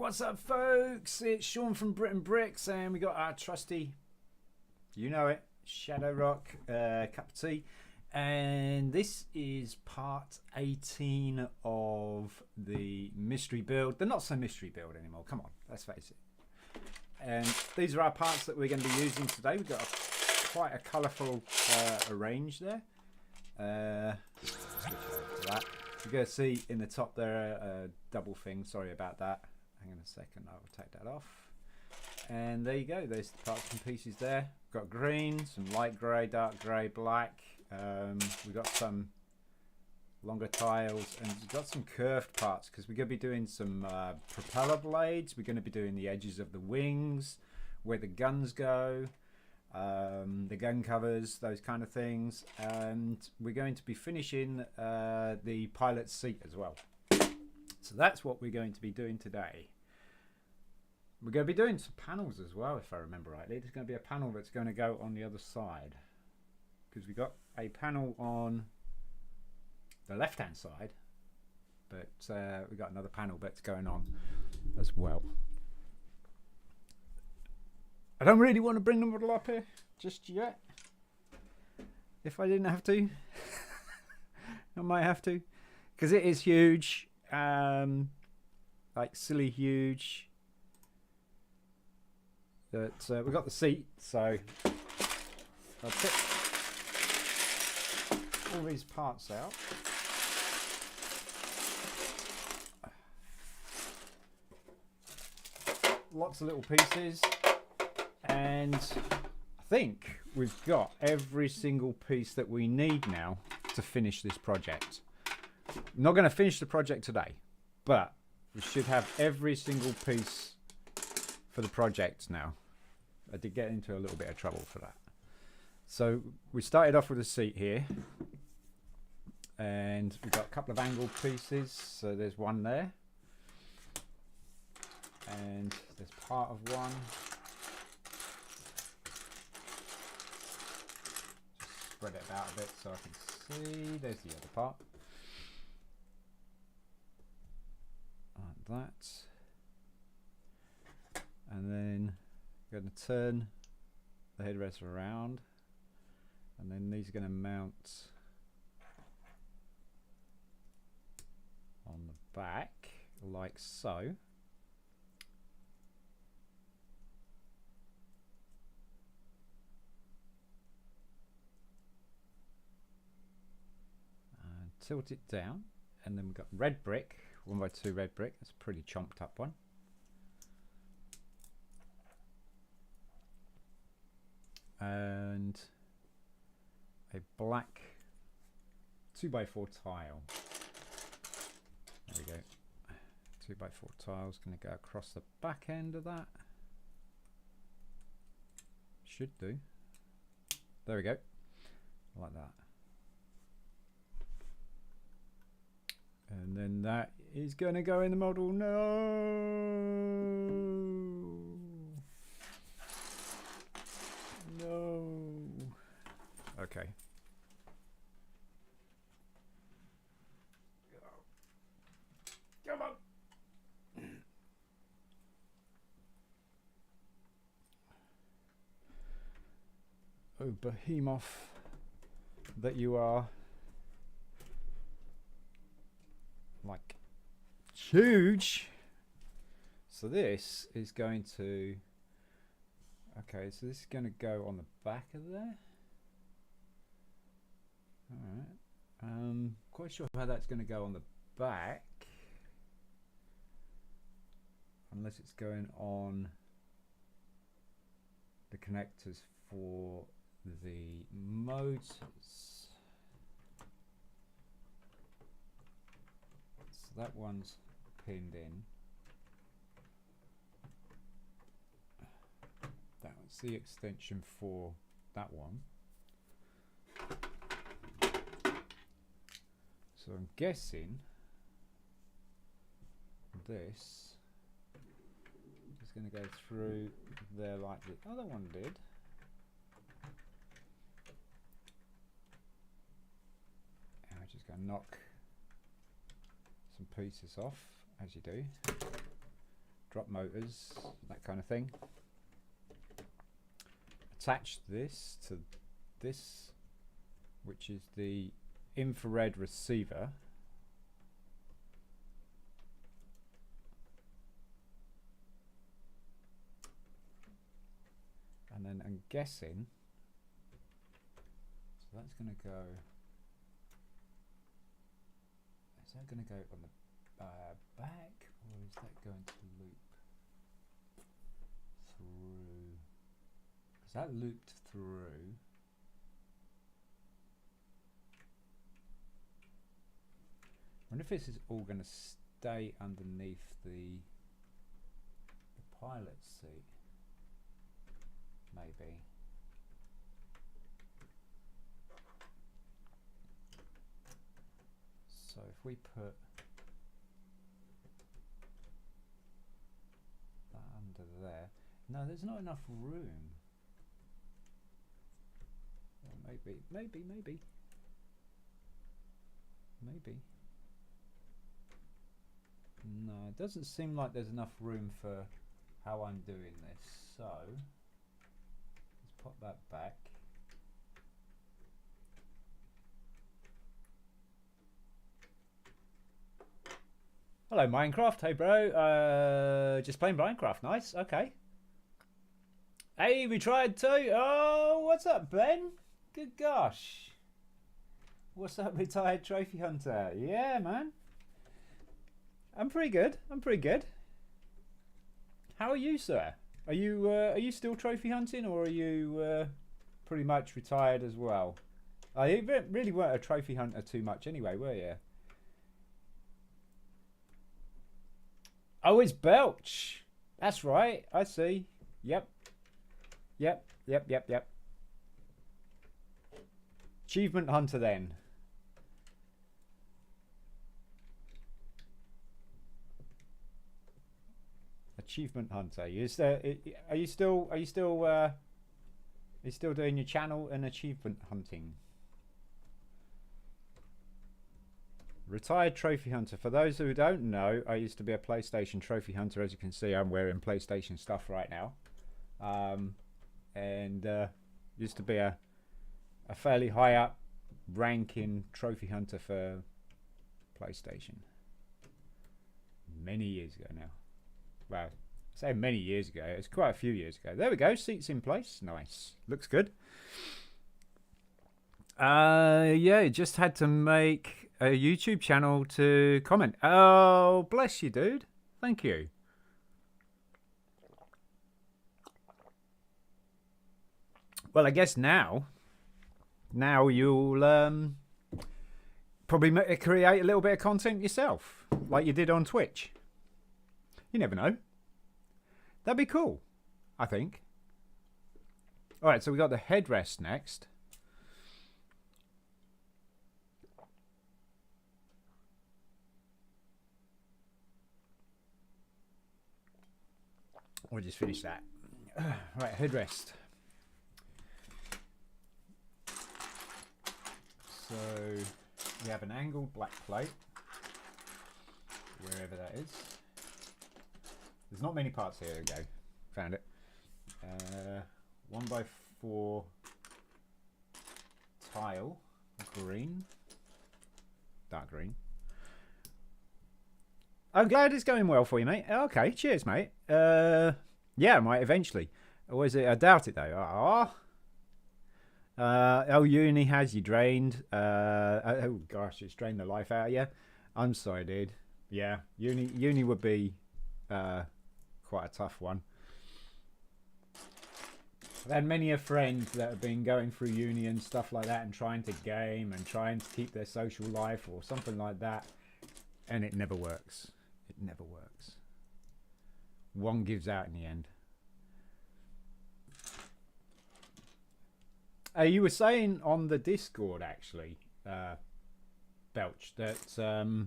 What's up, folks? It's Shaun from BRIT'N Bricks, and we got our trusty, you know it, Shadow Rock cup of tea. And this is part 18 of the mystery build. The not so mystery build anymore. Come on, let's face it. And these are our parts that we're going to be using today. We've got quite a colourful range there. Switch over to that. You're going to see in the top there a double thing. Sorry about that. Hang on a second, I will take that off. And there you go, there's the parts and pieces there. We've got green, some light grey, dark grey, black. We've got some longer tiles, and we've got some curved parts because we're going to be doing some propeller blades. We're going to be doing the edges of the wings, where the guns go, the gun covers, those kind of things. And we're going to be finishing the pilot's seat as well. So that's what we're going to be doing today. We're going to be doing some panels as well, if I remember rightly. There's going to be a panel that's going to go on the other side, because we've got a panel on the left hand side, but we've got another panel that's going on as well. I don't really want to bring the model up here just yet. If I didn't have to, I might have to, because it is huge. Like silly huge. But we've got the seat, so I'll pick all these parts out. Lots of little pieces, and I think we've got every single piece that we need now to finish this project. I'm not going to finish the project today, but we should have every single piece for the project now. I did get into a little bit of trouble for that. So we started off with a seat here, and we've got a couple of angled pieces. So there's one there, and there's part of one. Just spread it out a bit so I can see. There's the other part. Like that. And then I'm going to turn the headrest around, and then these are going to mount on the back like so. And tilt it down, and then we've got red brick, 1x2 red brick. That's a pretty chomped up one. And a black 2x4 tile. There we go. 2x4 tiles going to go across the back end of that. Should do. There we go. Like that. And then that is going to go in the model. No. Okay. Come on. Oh, behemoth that you are. Like, huge. So this is going to, okay, so this is going to go on the back of there. Alright, quite sure how that's going to go on the back, unless it's going on the connectors for the motors. So that one's pinned in. That was the extension for that one. So I'm guessing this is going to go through there like the other one did. And I'm just going to knock some pieces off, as you do. drop motors, that kind of thing. Attach this to this, which is the infrared receiver. And then I'm guessing, so that's going to go, is that going to go on the back, or is that going to loop through? Because that looped through. I wonder if this is all going to stay underneath the pilot seat. Maybe. So if we put that under there, no, there's not enough room. Well, maybe. No, it doesn't seem like there's enough room for how I'm doing this. So let's pop that back. Hello Minecraft, hey bro, just playing Minecraft, nice, okay. Hey, we tried too. Oh, what's up Ben? Good gosh. What's up retired trophy hunter? Yeah man. I'm pretty good, How are you sir? Are you still trophy hunting, or are you pretty much retired as well? You really weren't a trophy hunter too much anyway, were you? Oh, it's Belch. That's right. I see. Yep. Achievement hunter then. Achievement hunter. Are you still doing your channel and achievement hunting? Retired trophy hunter. For those who don't know, I used to be a PlayStation trophy hunter. As you can see, I'm wearing PlayStation stuff right now, and used to be a fairly high up ranking trophy hunter for PlayStation many years ago now. Well, I say many years ago. It's quite a few years ago. There we go. Seats in place. Nice. Looks good. Yeah, just had to make a YouTube channel to comment. Oh, bless you, dude. Thank you. Well, I guess now you'll probably create a little bit of content yourself, like you did on Twitch. You never know. That'd be cool, I think. All right, so we got the headrest next. We'll just finish that. Right, headrest. So we have an angled black plate, wherever that is. There's not many parts here. There we go. Found it. 1x4 tile, green, dark green. I'm glad it's going well for you, mate. Okay, cheers, mate. Yeah, I might eventually. Or is it? I doubt it though. Oh, uni has you drained. Oh gosh, it's drained the life out of you. I'm sorry, dude. Yeah, uni would be quite a tough one. I've had many a friend that have been going through uni and stuff like that and trying to game and trying to keep their social life or something like that, and it never works. It never works. One gives out in the end. You were saying on the Discord, actually, Belch, that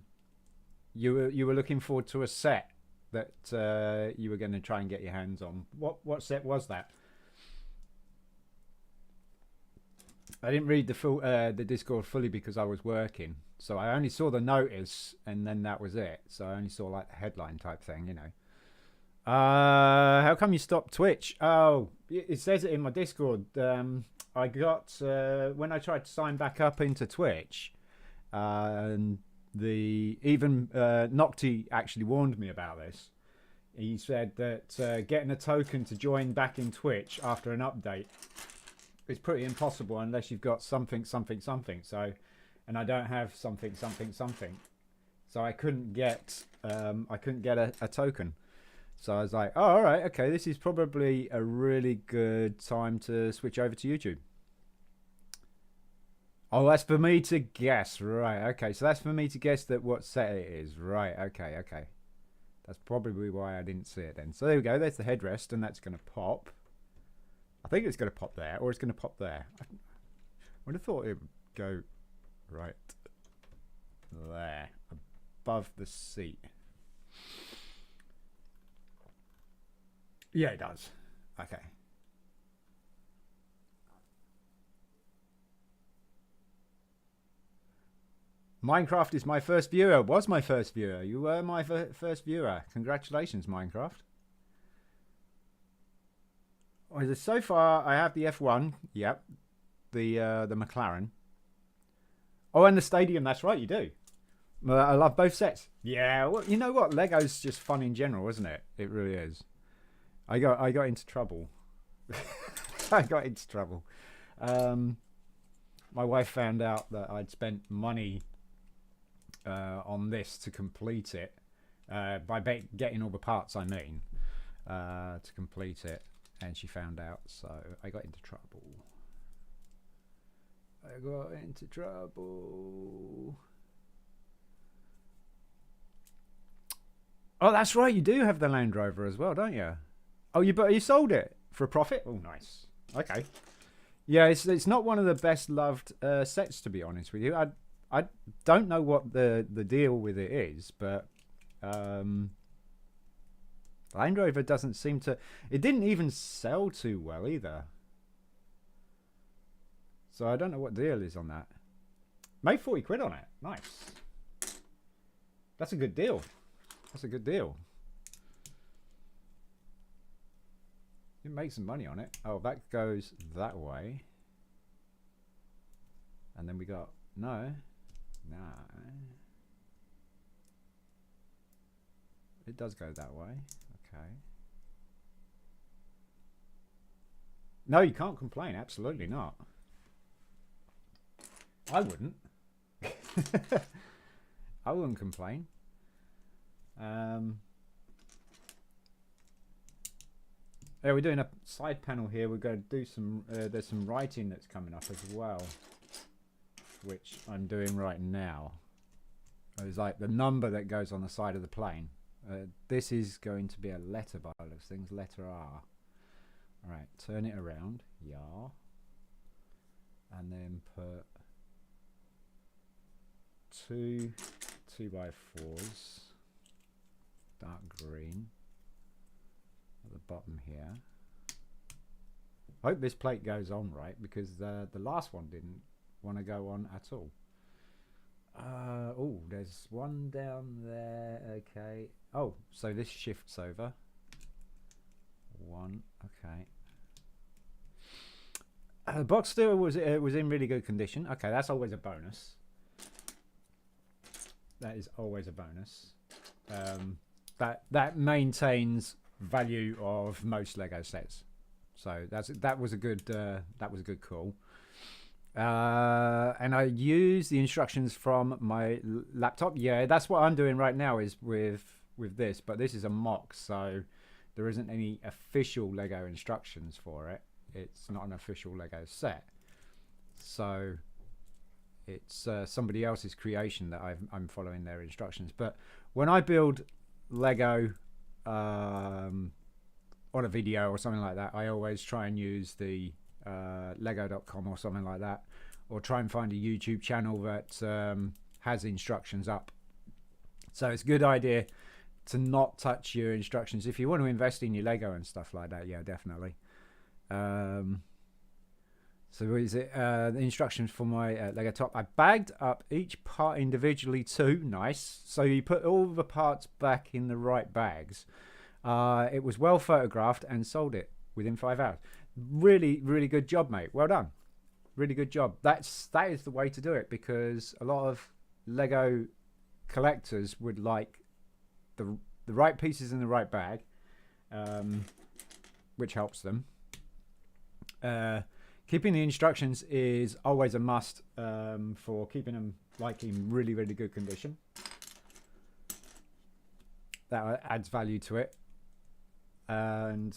you were looking forward to a set that you were going to try and get your hands on. What set was that? I didn't read the full the Discord fully because I was working, so I only saw the notice and then that was it. So I only saw like the headline type thing, you know. How come you stopped Twitch? Oh, it says it in my Discord. I got when I tried to sign back up into Twitch, and the even Nocti actually warned me about this. He said that getting a token to join back in Twitch after an update is pretty impossible unless you've got something. So, and I don't have something. So I couldn't get a token. So I was like, oh, all right, okay, this is probably a really good time to switch over to YouTube. Oh, that's for me to guess. Right, okay. So that's for me to guess that what set it is. Right, okay. That's probably why I didn't see it then. So there we go. There's the headrest, and that's going to pop. I think it's going to pop there, or it's going to pop there. I would have thought it would go right there, above the seat. Yeah, it does. Okay. Minecraft is my first viewer. Was my first viewer. You were my first viewer. Congratulations, Minecraft. So far, I have the F1. Yep. The McLaren. Oh, and the Stadium. That's right, you do. I love both sets. Yeah, well, you know what? Lego's just fun in general, isn't it? It really is. I got into trouble. I got into trouble. My wife found out that I'd spent money on this to complete it. By getting all the parts, I mean, to complete it. And she found out, so I got into trouble. Oh, that's right. You do have the Land Rover as well, don't you? Oh, you sold it for a profit? Oh, nice. Okay. Yeah, it's not one of the best loved sets, to be honest with you. I don't know what the deal with it is, but Land Rover doesn't seem to. It didn't even sell too well either. So I don't know what deal is on that. Made 40 quid on it. Nice. That's a good deal. That's a good deal. You make some money on it. Oh, that goes that way. And then we got... No. It does go that way. Okay. No, you can't complain. Absolutely not. I wouldn't. I wouldn't complain. Yeah, we're doing a side panel here. We're going to do some. There's some writing that's coming up as well, which I'm doing right now. It's like the number that goes on the side of the plane. This is going to be a letter by the looks of things. Letter R. All right, turn it around. Yeah. And then put two 2x4s, dark green. At the bottom here. I hope this plate goes on right, because the last one didn't want to go on at all. Oh, there's one down there. Okay. Oh, so this shifts over. One. Okay. The box still was in really good condition. Okay, that's always a bonus. That is always a bonus. That maintains value of most Lego sets, so that was a good call. And I use the instructions from my laptop. Yeah, that's what I'm doing right now is with this, but this is a mock, so there isn't any official Lego instructions for it. It's not an official Lego set, so it's somebody else's creation that I'm following their instructions. But when I build Lego on a video or something like that, I always try and use the lego.com or something like that, or try and find a YouTube channel that has instructions up. So it's a good idea to not touch your instructions if you want to invest in your Lego and stuff like that. Yeah, definitely. So is it the instructions for my Lego top? I bagged up each part individually too. Nice. So you put all the parts back in the right bags. It was well photographed and sold it within 5 hours. Really, really good job, mate. Well done. Really good job. That is the way to do it, because a lot of Lego collectors would like the right pieces in the right bag, which helps them. Keeping the instructions is always a must for keeping them in really, really good condition. That adds value to it. And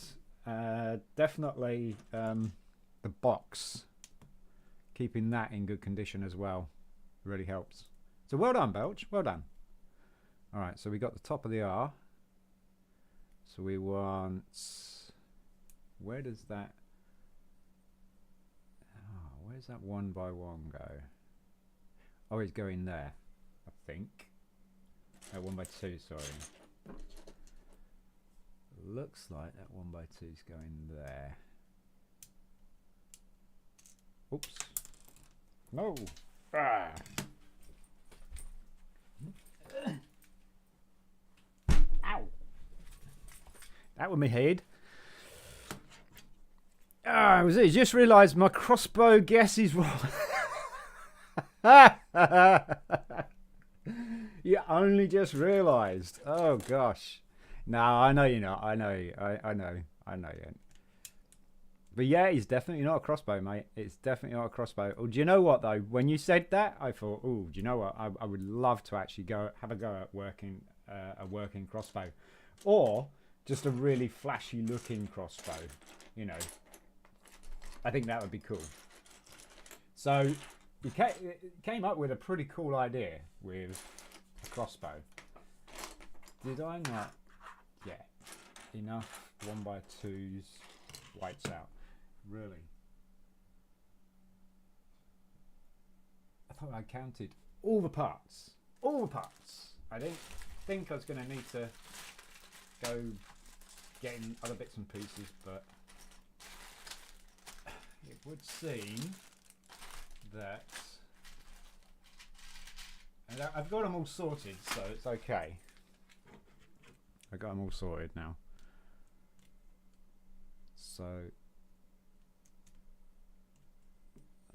definitely the box, keeping that in good condition as well really helps. So well done, Belch. Well done. All right, so we got the top of the R. So we want... Where does that... Oh, where's that 1 by 1 go? Oh, it's going there, I think. 1 by 2, sorry. Looks like that 1 by 2 is going there. Oops. No. Ah. Ow. That was my head. Ah, was it? Just realised my crossbow guess is wrong. You only just realised. Oh gosh. No, I know you're not. I know you. I know you. But yeah, it's definitely not a crossbow, mate. It's definitely not a crossbow. Oh, do you know what though? When you said that, I thought, oh, do you know what? I would love to actually have a go at working a working crossbow, or just a really flashy looking crossbow. You know, I think that would be cool. So we came up with a pretty cool idea with a crossbow. Did I not? Yeah, enough 1 by 2s whites out. Really? I thought I counted all the parts. All the parts. I didn't think I was going to need to go getting other bits and pieces, but it would seem that... And I've got them all sorted, so it's okay. I got them all sorted now. So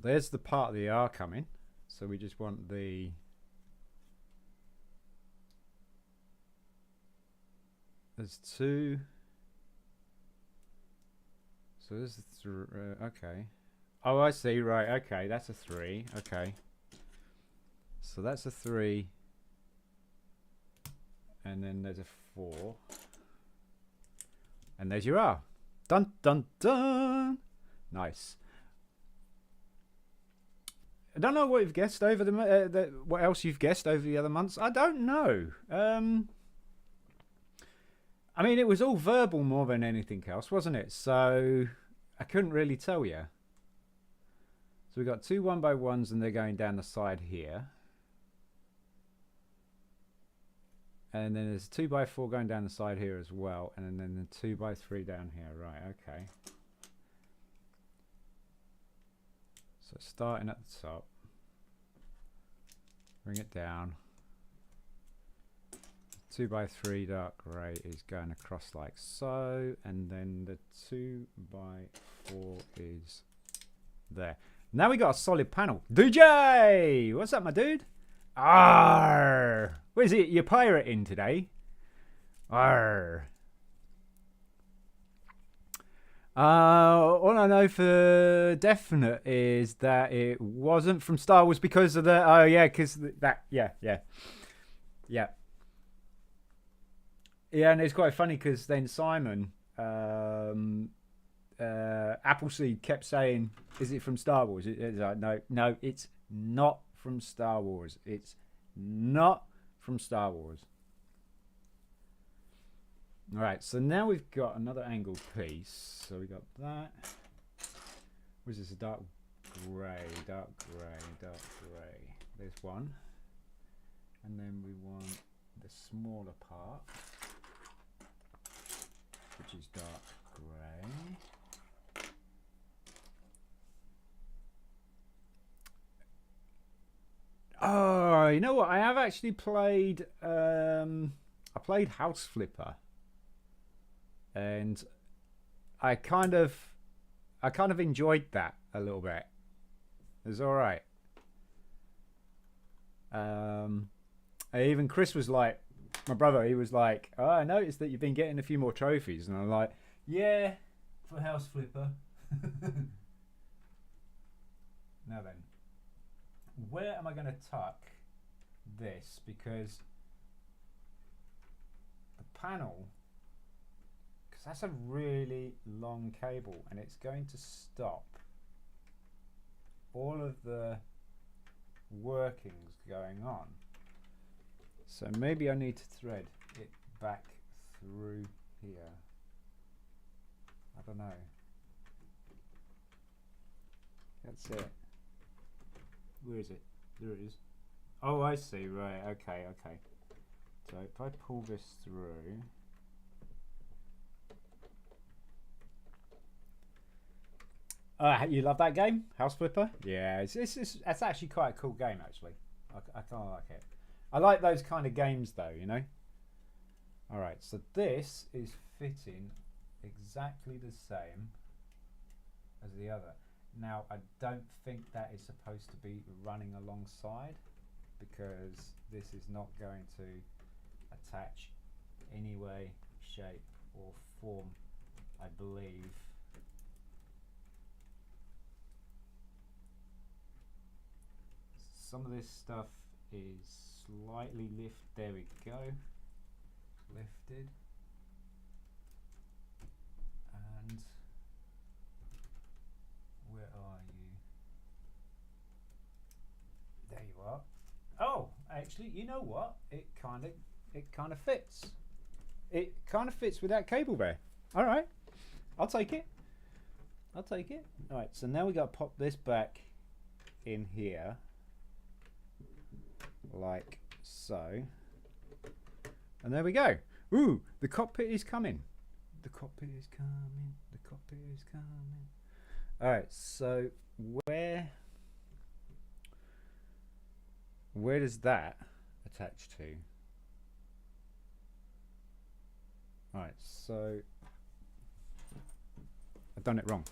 there's the part of the R coming. So we just want the... There's 2. So this is okay. Oh, I see. Right. Okay, that's a 3. Okay. So that's a 3. And then there's a 4. And there's your R. Dun dun dun. Nice. I don't know what you've guessed over what else you've guessed over the other months. I don't know. I mean, it was all verbal more than anything else, wasn't it? So I couldn't really tell you. So we got 2 1 by 1s, and they're going down the side here. And then there's 2 by 4 going down the side here as well, and then the 2 by 3 down here. Right, okay. So starting at the top, bring it down. 2 by 3 dark grey is going across like so, and then the 2 by 4 is there. Now we got a solid panel. DJ, what's up, my dude? Arr! What is it? You're pirating today? Arr! All I know for definite is that it wasn't from Star Wars because of the... Oh, yeah, because that... Yeah. Yeah, and it's quite funny because then Simon... Appleseed kept saying, is it from Star Wars? It's like, no, it's not from Star Wars. It's not from Star Wars. All right, so now we've got another angle piece. So we got that. What is this? A dark grey. There's one. And then we want the smaller part, which is dark grey. Oh, you know what? I have actually played. I played House Flipper. and I kind of enjoyed that a little bit. It was all right. Even Chris was like, my brother, he was like, oh, I noticed that you've been getting a few more trophies, and I'm like, yeah, for House Flipper. Now then, where am I going to tuck this? Because the panel, because that's a really long cable, and it's going to stop all of the workings going on. So maybe I need to thread it back through here. I don't know. That's it. Where is it? There it is. Oh, I see. Right. Okay. Okay. So if I pull this through. You love that game, House Flipper? Yeah, it's actually quite a cool game, actually. I kind of like it. I like those kind of games, though, you know? Alright, so this is fitting exactly the same as the other. Now, I don't think that is supposed to be running alongside, because this is not going to attach any way, shape, or form, I believe. Some of this stuff is slightly lifted. There we go. Lifted. And where are you? There you are. Oh, actually, you know what? It kind of fits. It kind of fits with that cable there. All right, I'll take it. I'll take it. All right, so now we got to pop this back in here. Like so, and there we go. Ooh, the cockpit is coming. The cockpit is coming. The cockpit is coming. All right, so where does that attach to? All right, so I've done it wrong.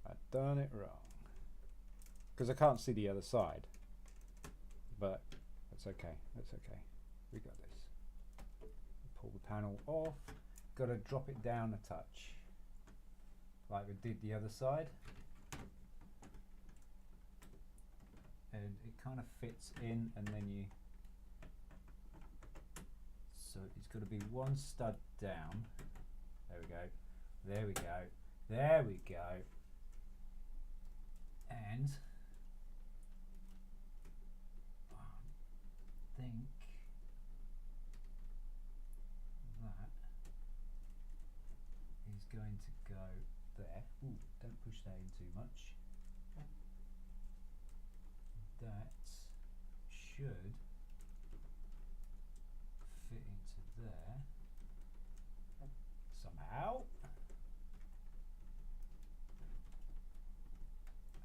I've done it wrong. Because I can't see the other side, but that's okay. That's okay. We got this. Pull the panel off. Got to drop it down a touch, like we did the other side, and it kind of fits in. And then you. So it's got to be one stud down. There we go. There we go. There we go. And. I think that is going to go there. Ooh, don't push that in too much. That should fit into there somehow.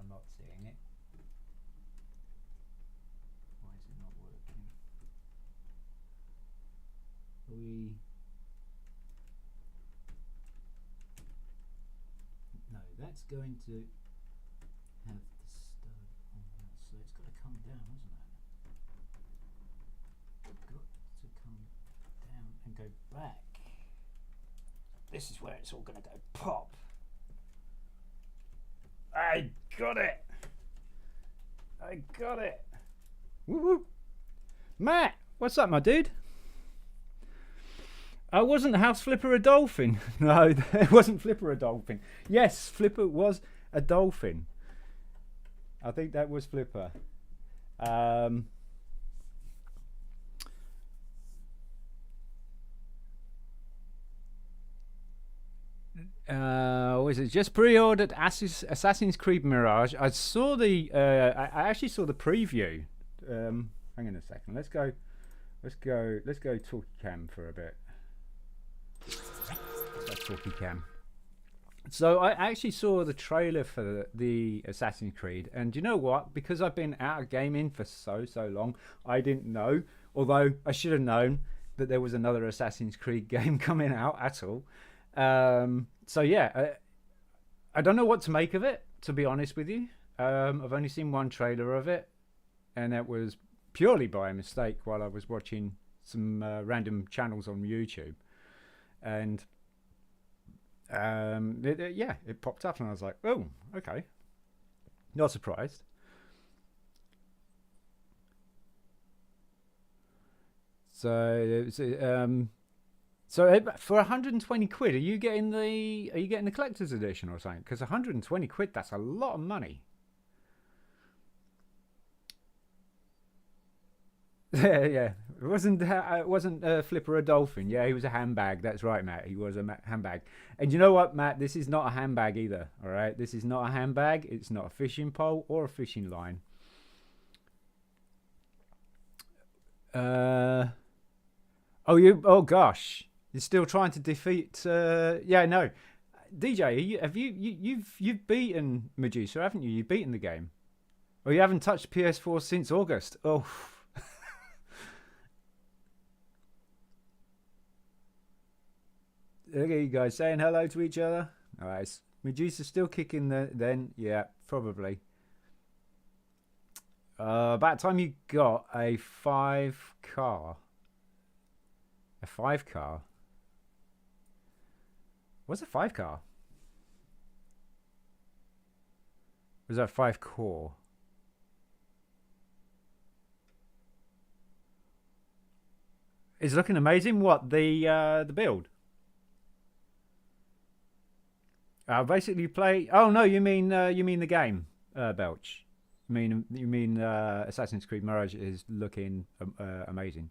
I'm not seeing it. Why is it not working? No, that's going to have the stud on that, so it's got to come down, hasn't it? Got to come down and go back. This is where it's all going to go pop. I got it. I got it. Woo woo. Matt, what's up, my dude? Wasn't House Flipper a dolphin? No, it wasn't Flipper a dolphin. Yes, Flipper was a dolphin. I think that was Flipper. Was it just pre-ordered Assassin's Creed Mirage? I saw the. I actually saw the preview. Hang on a second. Let's go talkie cam for a bit. Let's go talkie cam. So I actually saw the trailer for the Assassin's Creed, and you know what? Because I've been out of gaming for so long, I didn't know. Although I should have known that there was another Assassin's Creed game coming out at all. So yeah, I don't know what to make of it, to be honest with you. I've only seen one trailer of it, and that was purely by mistake while I was watching some random channels on YouTube, and it popped up, and I was like, oh, okay, not surprised. So for 120 quid, are you getting the collector's edition or something? Because 120 quid, that's a lot of money. Yeah. It wasn't Flipper a dolphin. Yeah, he was a handbag. That's right, Matt. He was a handbag. And you know what, Matt? This is not a handbag either. All right, this is not a handbag. It's not a fishing pole or a fishing line. Oh gosh, you're still trying to defeat. Yeah, no, DJ, you've beaten Medusa, haven't you? You've beaten the game. Oh, you haven't touched PS4 since August. Oh. Look at you guys saying hello to each other. All right, Medusa's still kicking then. Yeah, probably. About time you got a 5-car. A 5-car? What's a 5-car? Was that 5-core? It's looking amazing. What, the build? Basically play. Oh no, you mean the game, Belch. You mean Assassin's Creed Mirage is looking amazing.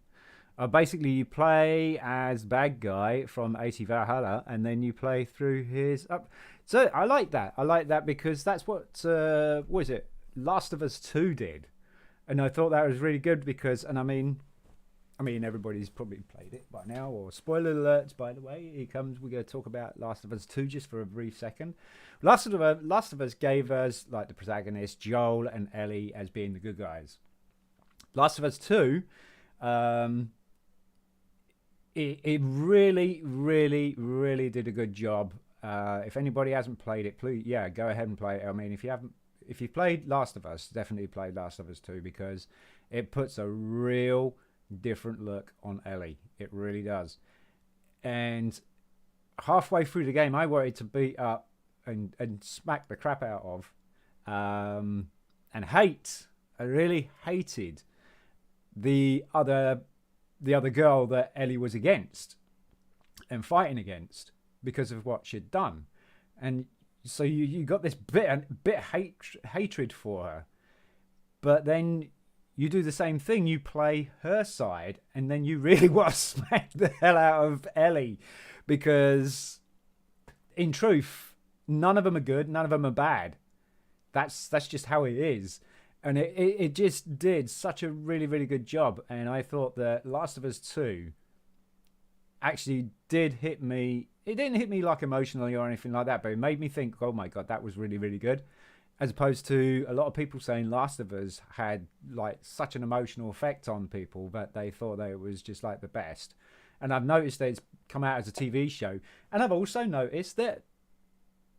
Basically, you play as bad guy from 80 Valhalla, and then you play through his up. So I like that. I like that because that's what is it? Last of Us 2 did, and I thought that was really good because, and I mean, everybody's probably played it by now. Or spoiler alerts, by the way. Here comes. We're going to talk about Last of Us 2 just for a brief second. Last of Us gave us like the protagonist Joel and Ellie as being the good guys. Last of Us 2. It really, really, really did a good job. If anybody hasn't played it, please, go ahead and play it. I mean, if you've played Last of Us, definitely play Last of Us 2 because it puts a real different look on Ellie. It really does. And halfway through the game, I wanted to beat up and smack the crap out of, and hate. I really hated the other girl that Ellie was against and fighting against because of what she'd done. And so you got this bit hatred for her. But then you do the same thing. You play her side and then you really want to smack the hell out of Ellie because in truth, none of them are good. None of them are bad. That's just how it is. And it just did such a really, really good job. And I thought that Last of Us 2 actually did hit me. It didn't hit me like emotionally or anything like that, but it made me think, oh my God, that was really, really good. As opposed to a lot of people saying Last of Us had like such an emotional effect on people that they thought that it was just like the best. And I've noticed that it's come out as a TV show. And I've also noticed that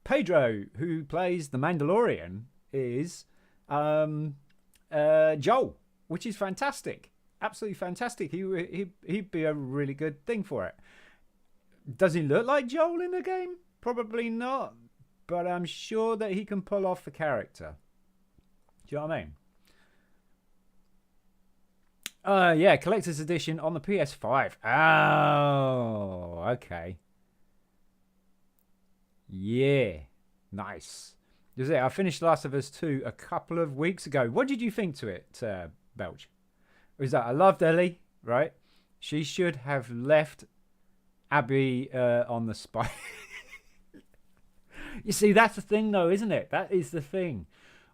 Pedro, who plays the Mandalorian, is Joel, which is fantastic, absolutely fantastic. He'd be a really good thing for it. Does he look like Joel in the game? Probably not, but I'm sure that he can pull off the character. Do you know what I mean? Yeah, collector's edition on the PS5. Oh, okay. Yeah, nice. Is it? I finished Last of Us 2 a couple of weeks ago. What did you think to it, Belch? Was that I loved Ellie, right? She should have left Abby on the spot. You see, that's the thing, though, isn't it? That is the thing.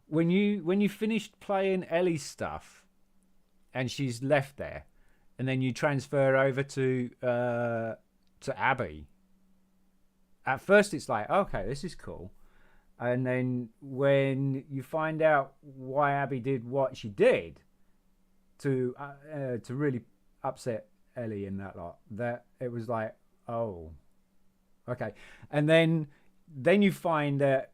When you finished playing Ellie's stuff, and she's left there, and then you transfer over to Abby. At first, it's like, okay, this is cool. And then when you find out why Abby did what she did to really upset Ellie and that lot, that it was like, oh, okay. And then you find that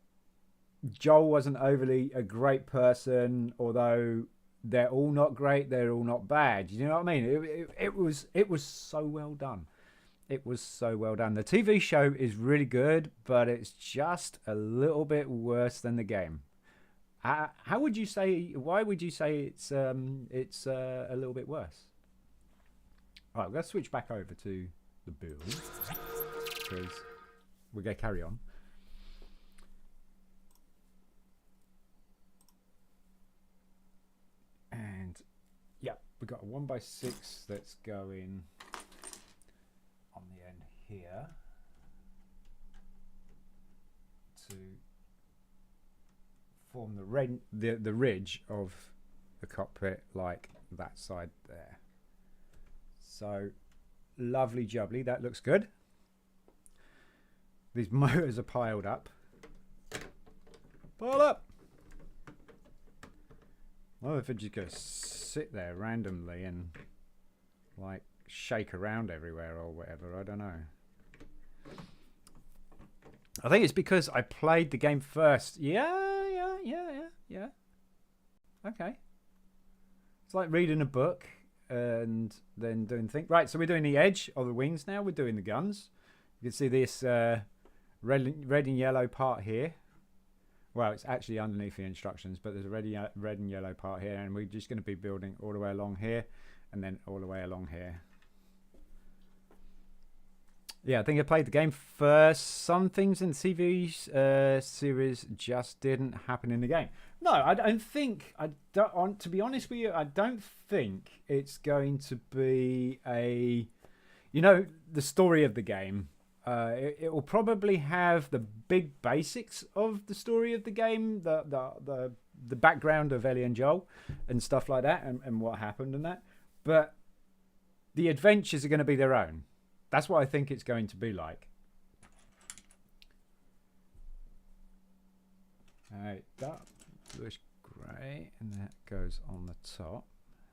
Joel wasn't overly a great person, although they're all not great, they're all not bad. You know what I mean? It was so well done. It was so well done. The TV show is really good, but it's just a little bit worse than the game. How would you say? Why would you say it's a little bit worse? All right, let's switch back over to the build because we're gonna carry on. And yeah, we've got a 1x6 that's going on the end here to form the ridge of the cockpit, like that side there. So lovely jubbly, that looks good. These motors are piled up. Pile up! Well, if it just goes sit there randomly and like shake around everywhere or whatever, I don't know. I think it's because I played the game first. Yeah. Okay. It's like reading a book and then doing things. Right, so we're doing the edge of the wings now. We're doing the guns. You can see this red and yellow part here. Well, it's actually underneath the instructions, but there's a red and yellow part here, and we're just going to be building all the way along here and then all the way along here. Yeah, I think I played the game first. Some things in the TV series just didn't happen in the game. No, I don't think. To be honest with you, I don't think it's going to be a. You know, the story of the game. It will probably have the big basics of the story of the game, the background of Ellie and Joel, and stuff like that, and what happened and that. But the adventures are going to be their own. That's what I think it's going to be like. Alright, that bluish grey, and that goes on the top,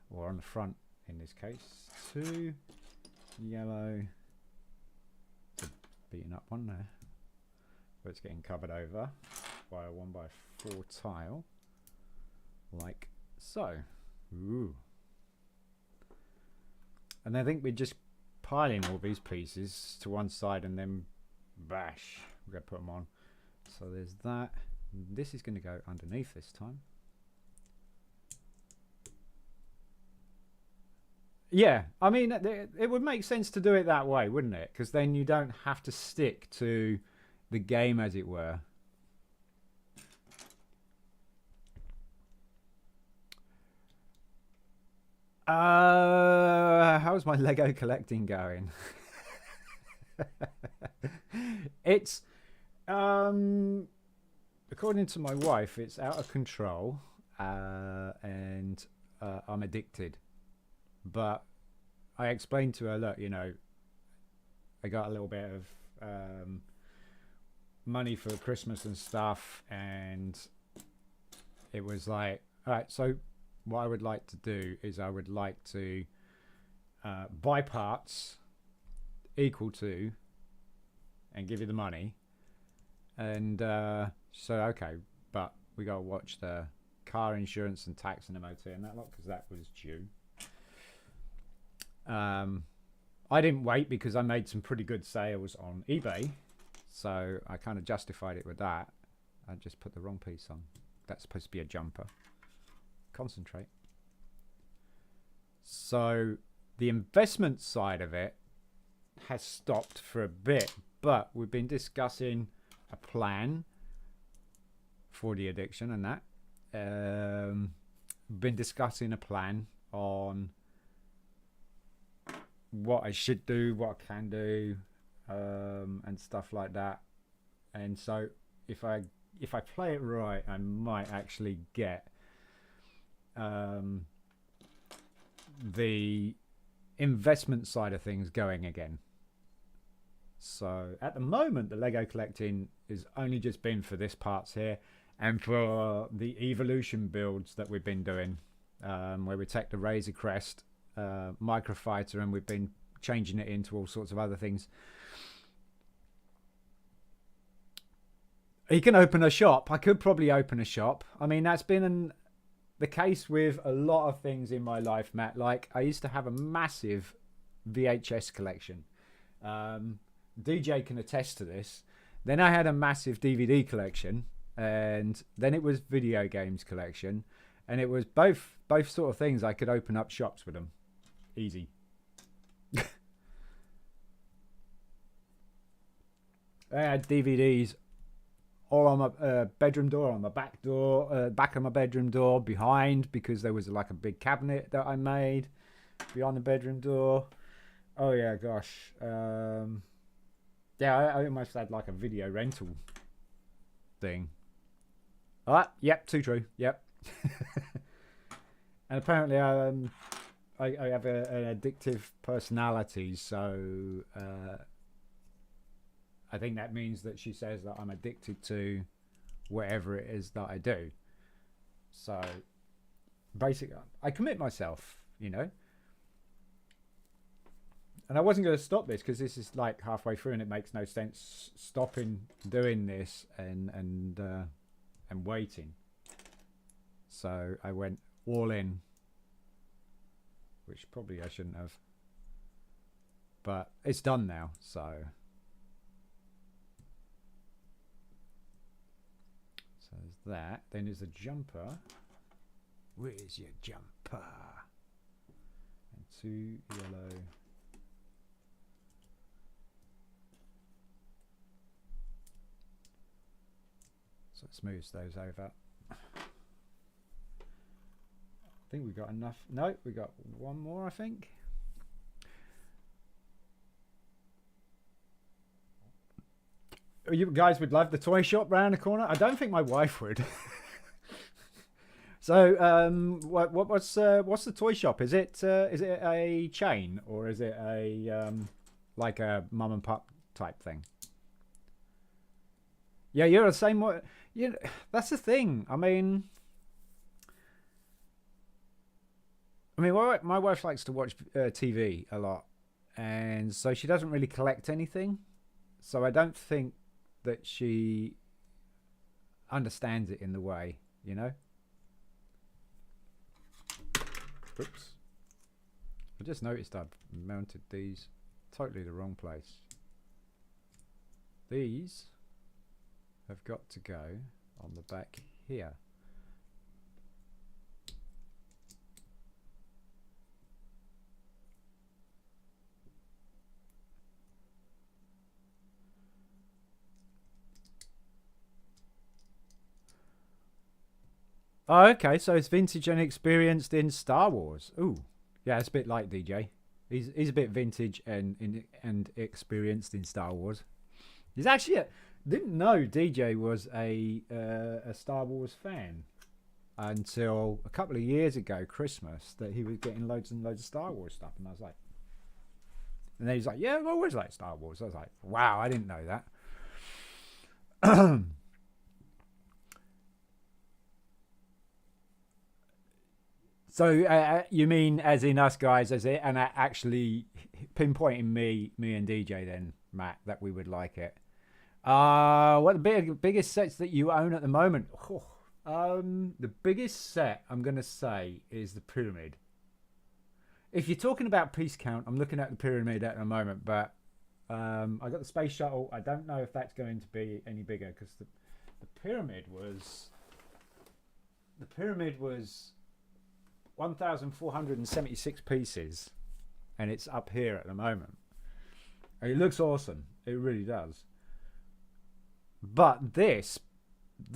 or on the front in this case. 2 yellow, beaten up one there, but it's getting covered over by a 1x4 tile, like so. Ooh. And I think we're just piling all these pieces to one side and then bash, we're going to put them on. So there's that. This is going to go underneath this time. Yeah, I mean, it would make sense to do it that way, wouldn't it? Because then you don't have to stick to the game, as it were. How's my Lego collecting going? It's according to my wife, it's out of control, and I'm addicted. But I explained to her, look, you know, I got a little bit of money for Christmas and stuff, and it was like, all right, so what I would like to do is I would like to buy parts equal to and give you the money. And so, okay, but we got to watch the car insurance and tax and MOT and that lot, because that was due. I didn't wait because I made some pretty good sales on eBay, so I kind of justified it with that. I just put the wrong piece on. That's supposed to be a jumper. Concentrate. So the investment side of it has stopped for a bit, but we've been discussing a plan for the addiction and that. Been discussing a plan on what I should do, what I can do, and stuff like that. And so if I play it right, I might actually get the investment side of things going again. So at the moment, the Lego collecting is only just been for this parts here and for the evolution builds that we've been doing, where we take the Razor Crest microfighter, and we've been changing it into all sorts of other things. He can open a shop. I could probably open a shop. I mean, that's been the case with a lot of things in my life, Matt. Like, I used to have a massive VHS collection. DJ can attest to this. Then I had a massive DVD collection, and then it was video games collection, and it was both sort of things. I could open up shops with them, easy. I had DVDs all on my bedroom door, on my back door, back of my bedroom door, behind, because there was like a big cabinet that I made behind the bedroom door. Oh yeah, gosh. Yeah, I almost had like a video rental thing. Yep, too true. Yep. And apparently, I have an addictive personality, so I think that means that she says that I'm addicted to whatever it is that I do. So basically, I commit myself, you know. And I wasn't going to stop this because this is like halfway through, and it makes no sense stopping doing this and waiting. So I went all in, which probably I shouldn't have. But it's done now, so. So there's that. Then there's a jumper. Where's your jumper? And 2 yellow. So it smooths those over. I think we got enough. No, we got one more, I think. You guys would love the toy shop round the corner. I don't think my wife would. So, what's the toy shop? Is it a chain, or is it a like a mum and pop type thing? Yeah, you're the same way. You know, that's the thing. I mean, my wife likes to watch TV a lot, and so she doesn't really collect anything. So I don't think that she understands it in the way, you know. Oops. I just noticed I've mounted these totally the wrong place. These have got to go on the back here. Oh, okay, so it's vintage and experienced in Star Wars. Ooh, yeah, it's a bit like DJ. He's a bit vintage and experienced in Star Wars. He's actually didn't know DJ was a Star Wars fan until a couple of years ago, Christmas, that he was getting loads and loads of Star Wars stuff, and I was like, and then he's like, yeah, I've always liked Star Wars. I was like, wow, I didn't know that. So you mean as in us guys, as it, and actually pinpointing me and DJ then, Matt, that we would like it. What the biggest sets that you own at the moment? The biggest set I'm going to say is the Pyramid. If you're talking about piece count, I'm looking at the Pyramid at the moment, but I got the Space Shuttle. I don't know if that's going to be any bigger, because the Pyramid was 1,476 pieces, and it's up here at the moment. It looks awesome. It really does. But this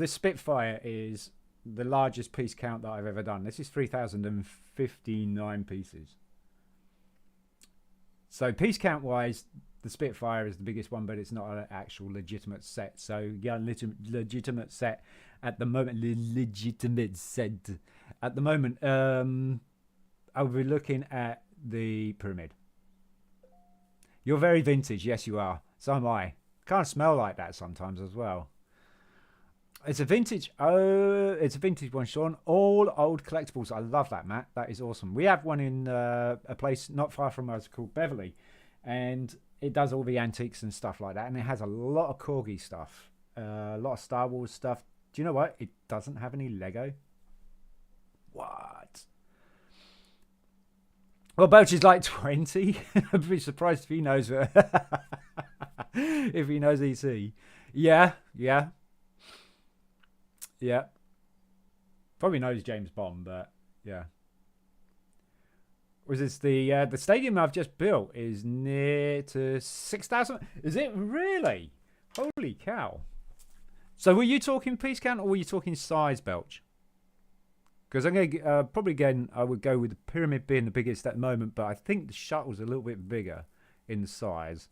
Spitfire is the largest piece count that I've ever done. This is 3,059 pieces. So piece count wise, the Spitfire is the biggest one, but it's not an actual legitimate set. So yeah, legitimate set at the moment. Legitimate set at the moment. I'll be looking at the Pyramid. You're very vintage, yes you are. So am I. Kind of smell like that sometimes as well. It's a vintage. Oh, it's a vintage one, Sean. All old collectibles. I love that, Matt. That is awesome. We have one in a place not far from us called Beverly, and it does all the antiques and stuff like that. And it has a lot of Corgi stuff, a lot of Star Wars stuff. Do you know what? It doesn't have any Lego. What? Well, Belch is like 20. I'd be surprised if he knows if he knows EC. Yeah. Probably knows James Bond, but yeah. Was this the stadium I've just built is near to 6,000? Is it really? Holy cow! So were you talking piece count or were you talking size, Belch? Because I'm gonna probably again I would go with the pyramid being the biggest at the moment, but I think the shuttle's a little bit bigger in size.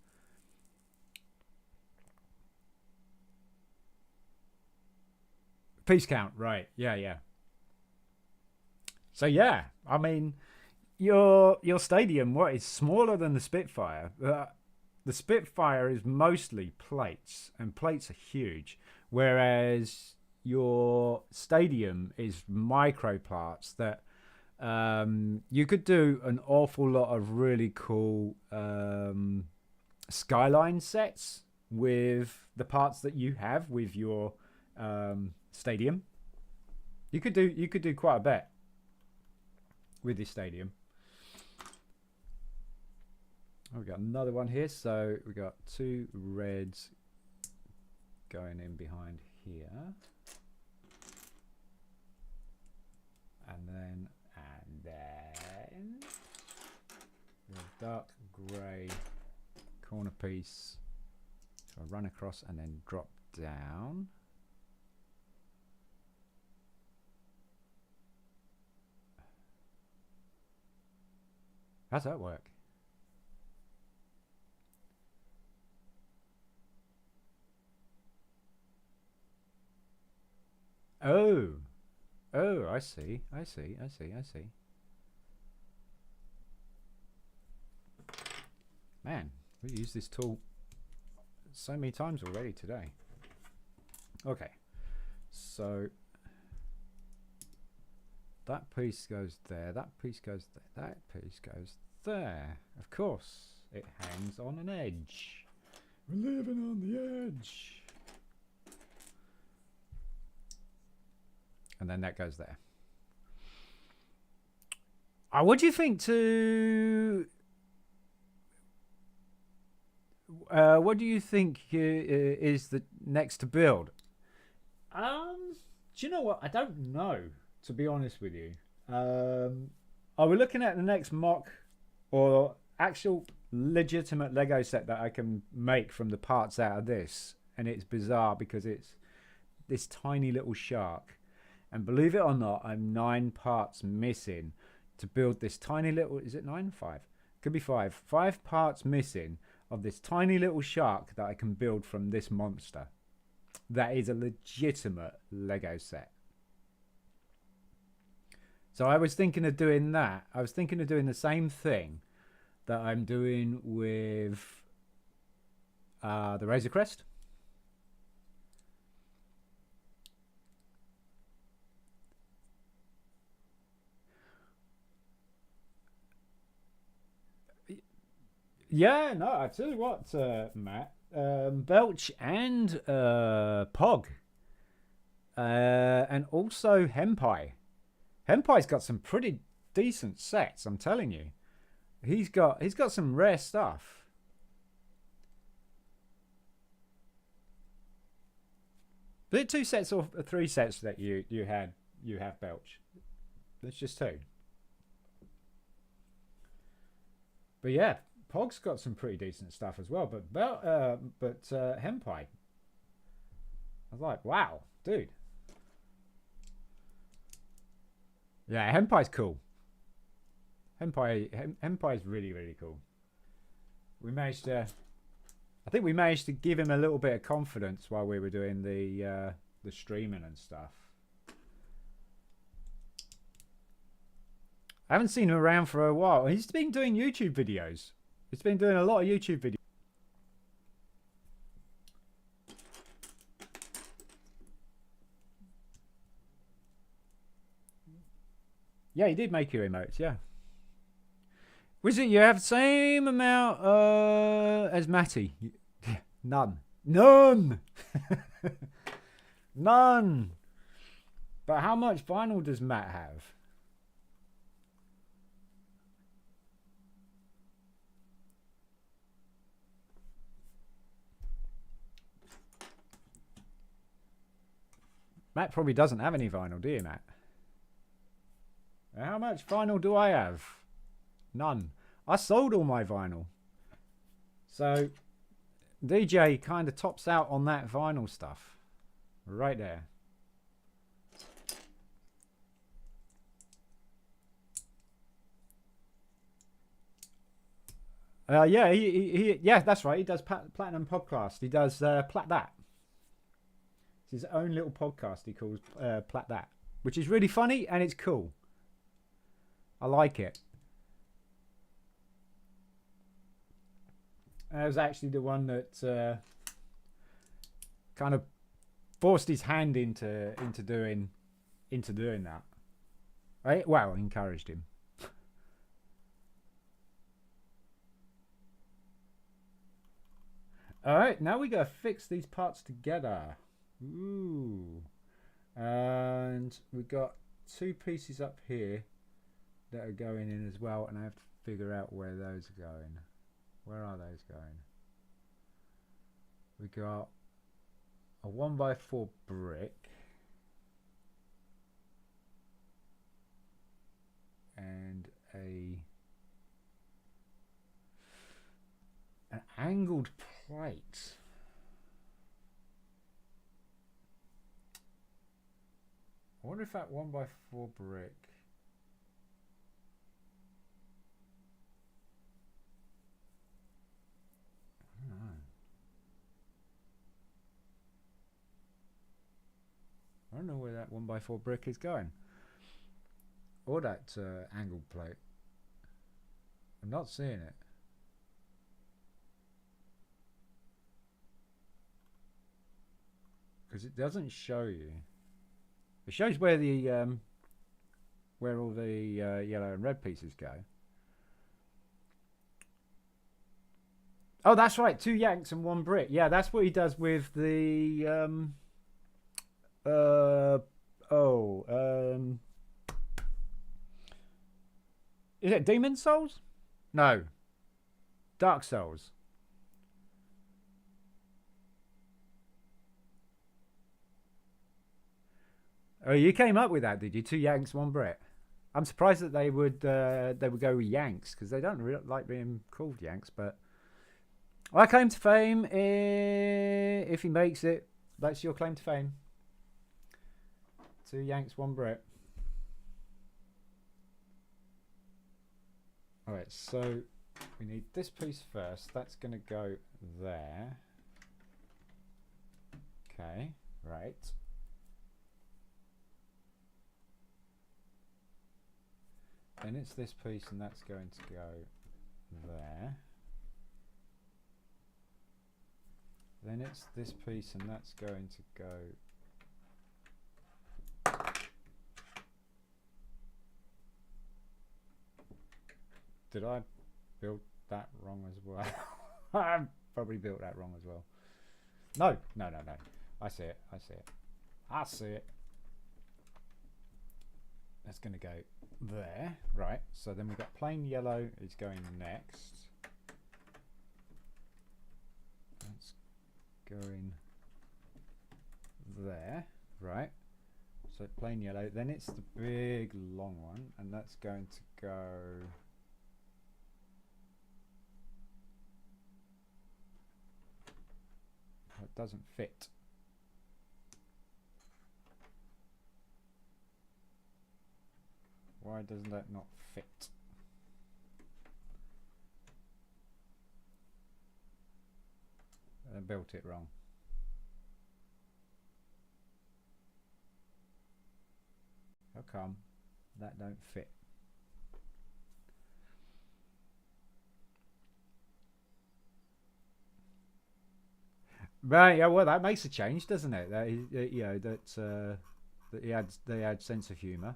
Piece count, right? Yeah. So yeah, I mean, your stadium, what is smaller than the Spitfire? The Spitfire is mostly plates, and plates are huge, whereas your stadium is micro parts that you could do an awful lot of really cool skyline sets with the parts that you have with your stadium. You could do quite a bit with this stadium. Oh, we got another one here. So we got two reds going in behind here, and then the dark grey corner piece. So I run across and then drop down. How's that work? Oh, I see. Man, we used this tool so many times already today. Okay, so that piece goes there, that piece goes there, that piece goes there. Of course, it hangs on an edge. We're living on the edge. And then that goes there. What do you think to... what do you think is the next to build? Do you know what? I don't know, to be honest with you. Are we looking at the next mock or actual legitimate Lego set that I can make from the parts out of this? And it's bizarre because it's this tiny little shark. And believe it or not, I'm 9 parts missing to build this tiny little... Is it 9? 5? Could be 5. 5 parts missing of this tiny little shark that I can build from this monster. That is a legitimate Lego set. So I was thinking of doing that. I was thinking of doing the same thing that I'm doing with the Razor Crest. Yeah, no, I tell you what, Matt, Belch and Pog, and also Henpai. Henpai's got some pretty decent sets, I'm telling you. He's got some rare stuff. Is it 2 sets or 3 sets that you have, Belch? There's just 2. But yeah, Pog's got some pretty decent stuff as well, but Henpai, I was like, wow, dude. Yeah, Henpai's cool. Henpai's really, really cool. I think we managed to give him a little bit of confidence while we were doing the streaming and stuff. I haven't seen him around for a while. He's been doing YouTube videos. He's been doing a lot of YouTube videos. Yeah, he did make your emotes, yeah. Was it you have the same amount as Matty? None. None! None! But how much vinyl does Matt have? Matt probably doesn't have any vinyl, do you, Matt? How much vinyl do I have? None. I sold all my vinyl. So, DJ kind of tops out on that vinyl stuff. Right there. Yeah, yeah, that's right. He does Platinum Podcast. He does Plat That. It's his own little podcast he calls Plat That, which is really funny and it's cool. I like it. It was actually the one that kind of forced his hand into doing that. Right? Well, encouraged him. All right, now we gotta fix these parts together. Ooh, and we got two pieces up here that are going in as well, and I have to figure out where those are going. Where are those going? We got a 1x4 brick and an angled plate. I wonder if that 1x4 brick. I don't know. I don't know where that 1x4 brick is going. Or that angled plate. I'm not seeing it. Because it doesn't show you. It shows where the where all the yellow and red pieces go. Oh, that's right. 2 yanks and 1 brick. Yeah, that's what he does with the is it Demon Souls? No. Dark Souls. Oh, you came up with that, did you? 2 yanks, 1 brick. I'm surprised that they would go with yanks because they don't really like being called yanks. But I claim to fame. If he makes it, that's your claim to fame. 2 yanks, 1 brick. All right, so we need this piece first. That's going to go there. Okay, right. Then it's this piece, and that's going to go there. Then it's this piece, and that's going to go. Did I build that wrong as well? I probably built that wrong as well. No. I see it. I see it. That's going to go there. Right. So then we've got plain yellow is going next. That's going there. Right. So plain yellow. Then it's the big long one. And that's going to go... It doesn't fit. Why doesn't that not fit? I built it wrong. How come that don't fit? Right, yeah, well, that makes a change, doesn't it? That you know that they add sense of humour.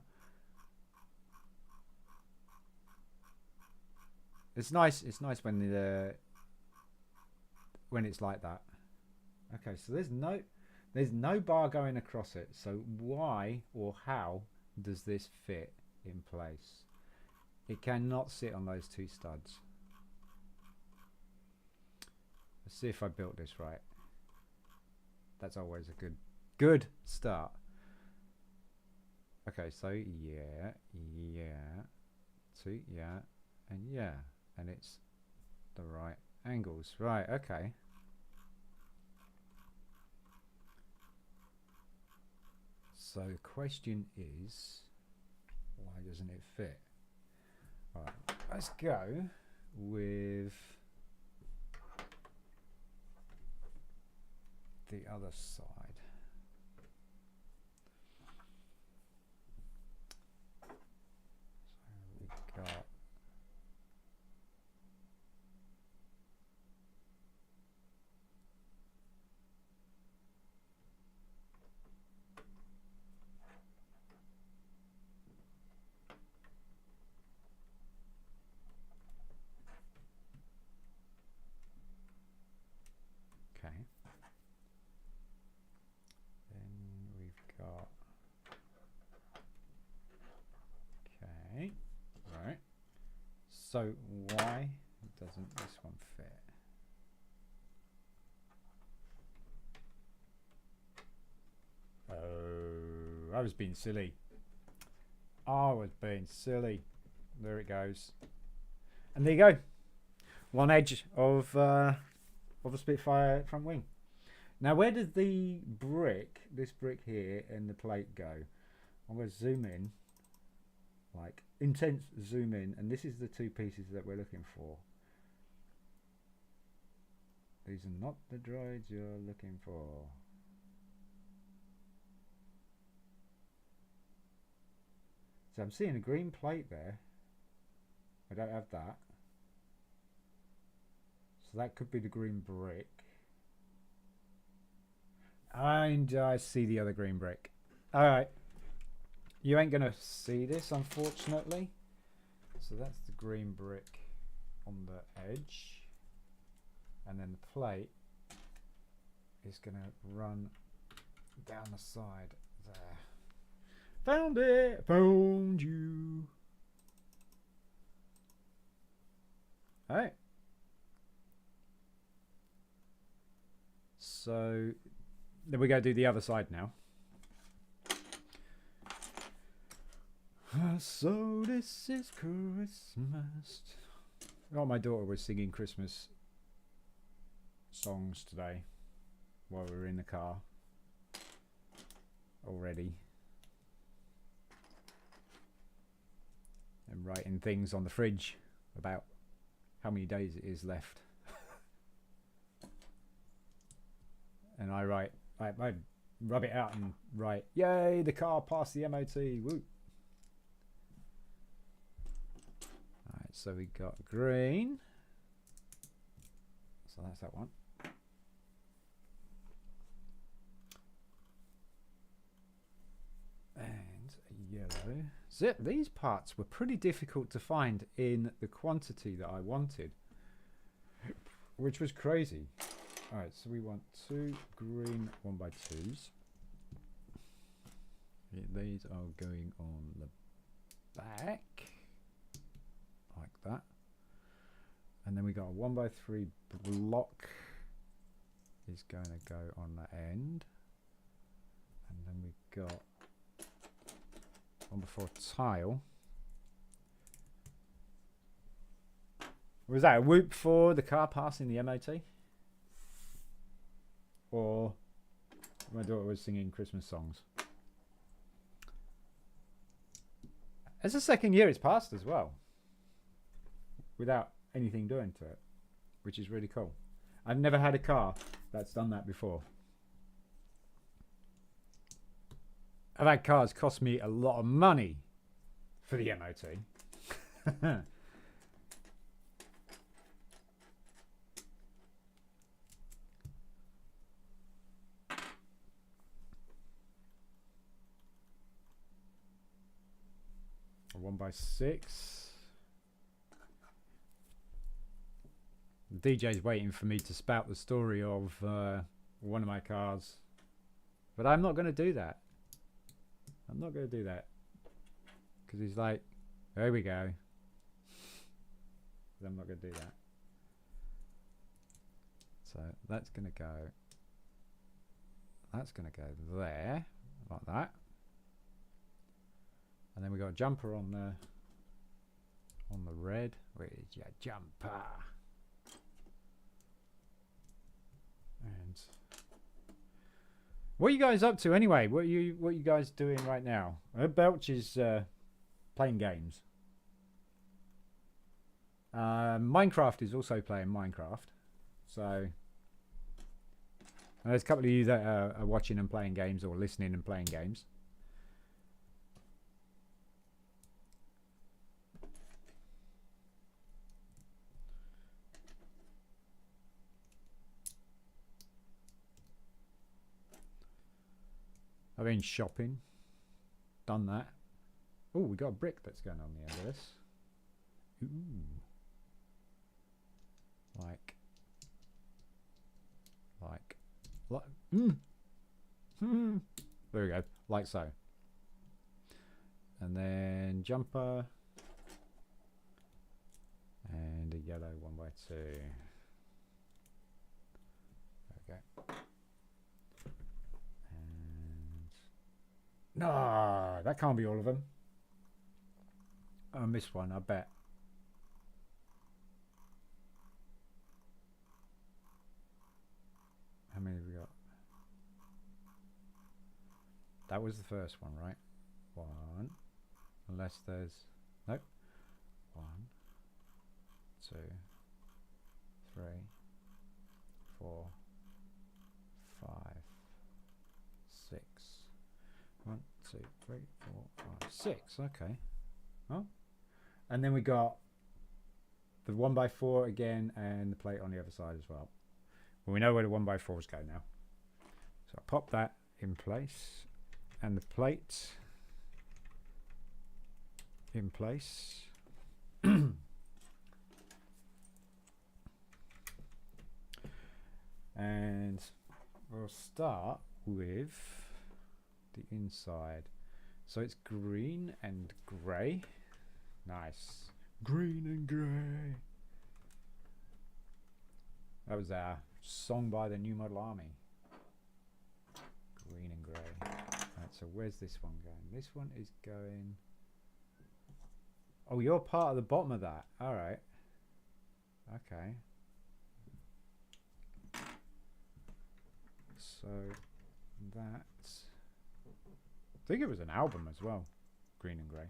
It's nice. It's nice when it's like that. Okay, so there's no bar going across it. So why or how does this fit in place? It cannot sit on those two studs. Let's see if I built this right. That's always a good start. Okay, so yeah, two, yeah, and it's the right angles. Right, okay. So the question is, why doesn't it fit? All right, let's go with the other side. So we got okay. Then we've got okay, right. So why doesn't this one fit? Oh, I was being silly. I was being silly. There it goes. And there you go. One edge of a Spitfire front wing. Now, where does the brick, this brick here, and the plate go? I'm going to zoom in, like intense zoom in, and this is the two pieces that we're looking for. These are not the droids you're looking for. So I'm seeing a green plate there. I don't have that. So that could be the green brick. And I see the other green brick. Alright. You ain't going to see this, unfortunately. So that's the green brick on the edge. And then the plate is going to run down the side there. Found it! Found you! Alright. So then we go do the other side now. So this is Christmas. Oh, my daughter was singing Christmas songs today while we were in the car already. And writing things on the fridge about how many days it is left. And I rub it out and write, yay, the car passed the MOT, woo. Alright, so we got green. So that's that one. And yellow. So these parts were pretty difficult to find in the quantity that I wanted, which was crazy. Alright, so we want two green 1x2s. These are going on the back, like that. And then we got a 1x3 block is going to go on the end. And then we got 1x4 tile. Was that a whoop for the car passing the MOT? Or my daughter was singing Christmas songs. It's the second year it's passed as well, without anything doing to it, which is really cool. I've never had a car that's done that before. I've had cars cost me a lot of money for the MOT. A 1x6. The DJ's waiting for me to spout the story of one of my cars. But I'm not going to do that. I'm not going to do that. Because he's like, there we go. But I'm not going to do that. So that's going to go. That's going to go there. Like that. And then we got a jumper on the red. Where is your jumper? And what are you guys up to anyway? What are you guys doing right now? Belch is playing games. Minecraft is also playing Minecraft. So there's a couple of you that are watching and playing games, or listening and playing games. I've been shopping, done that. Oh, we got a brick that's going on the end of this. Ooh. Like. There we go, like so. And then jumper. And a yellow 1x2. There we go. No, that can't be all of them. I missed one, I bet. How many have we got? That was the first one, right? One. Unless there's... Nope. 1, 2, 3, 4, 5, 6. 1, 2, 3, 4, 5, 6. Okay. Oh. And then we got the 1x4 again and the plate on the other side as well. Well, we know where the 1x4s go now. So I pop that in place and the plate in place. And we'll start with the inside. So it's green and grey. Nice. Green and grey. That was our song by the New Model Army. Green and grey. Right, so where's this one going? This one is going... Oh, you're part of the bottom of that. Alright. Okay. So that... I think it was an album as well. Green and grey.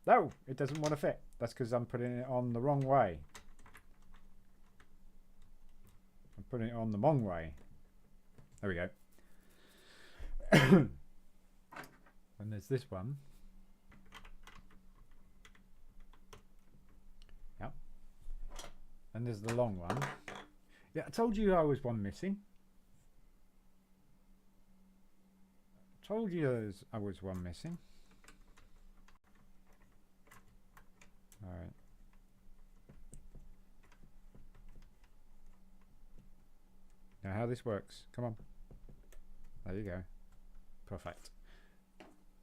No, it doesn't want to fit. That's because I'm putting it on the wrong way. I'm putting it on the wrong way. There we go. And there's this one. Yep. And there's the long one. Yeah, I told you I was one missing. I told you I was one missing. Alright. Now how this works. Come on. There you go. Perfect.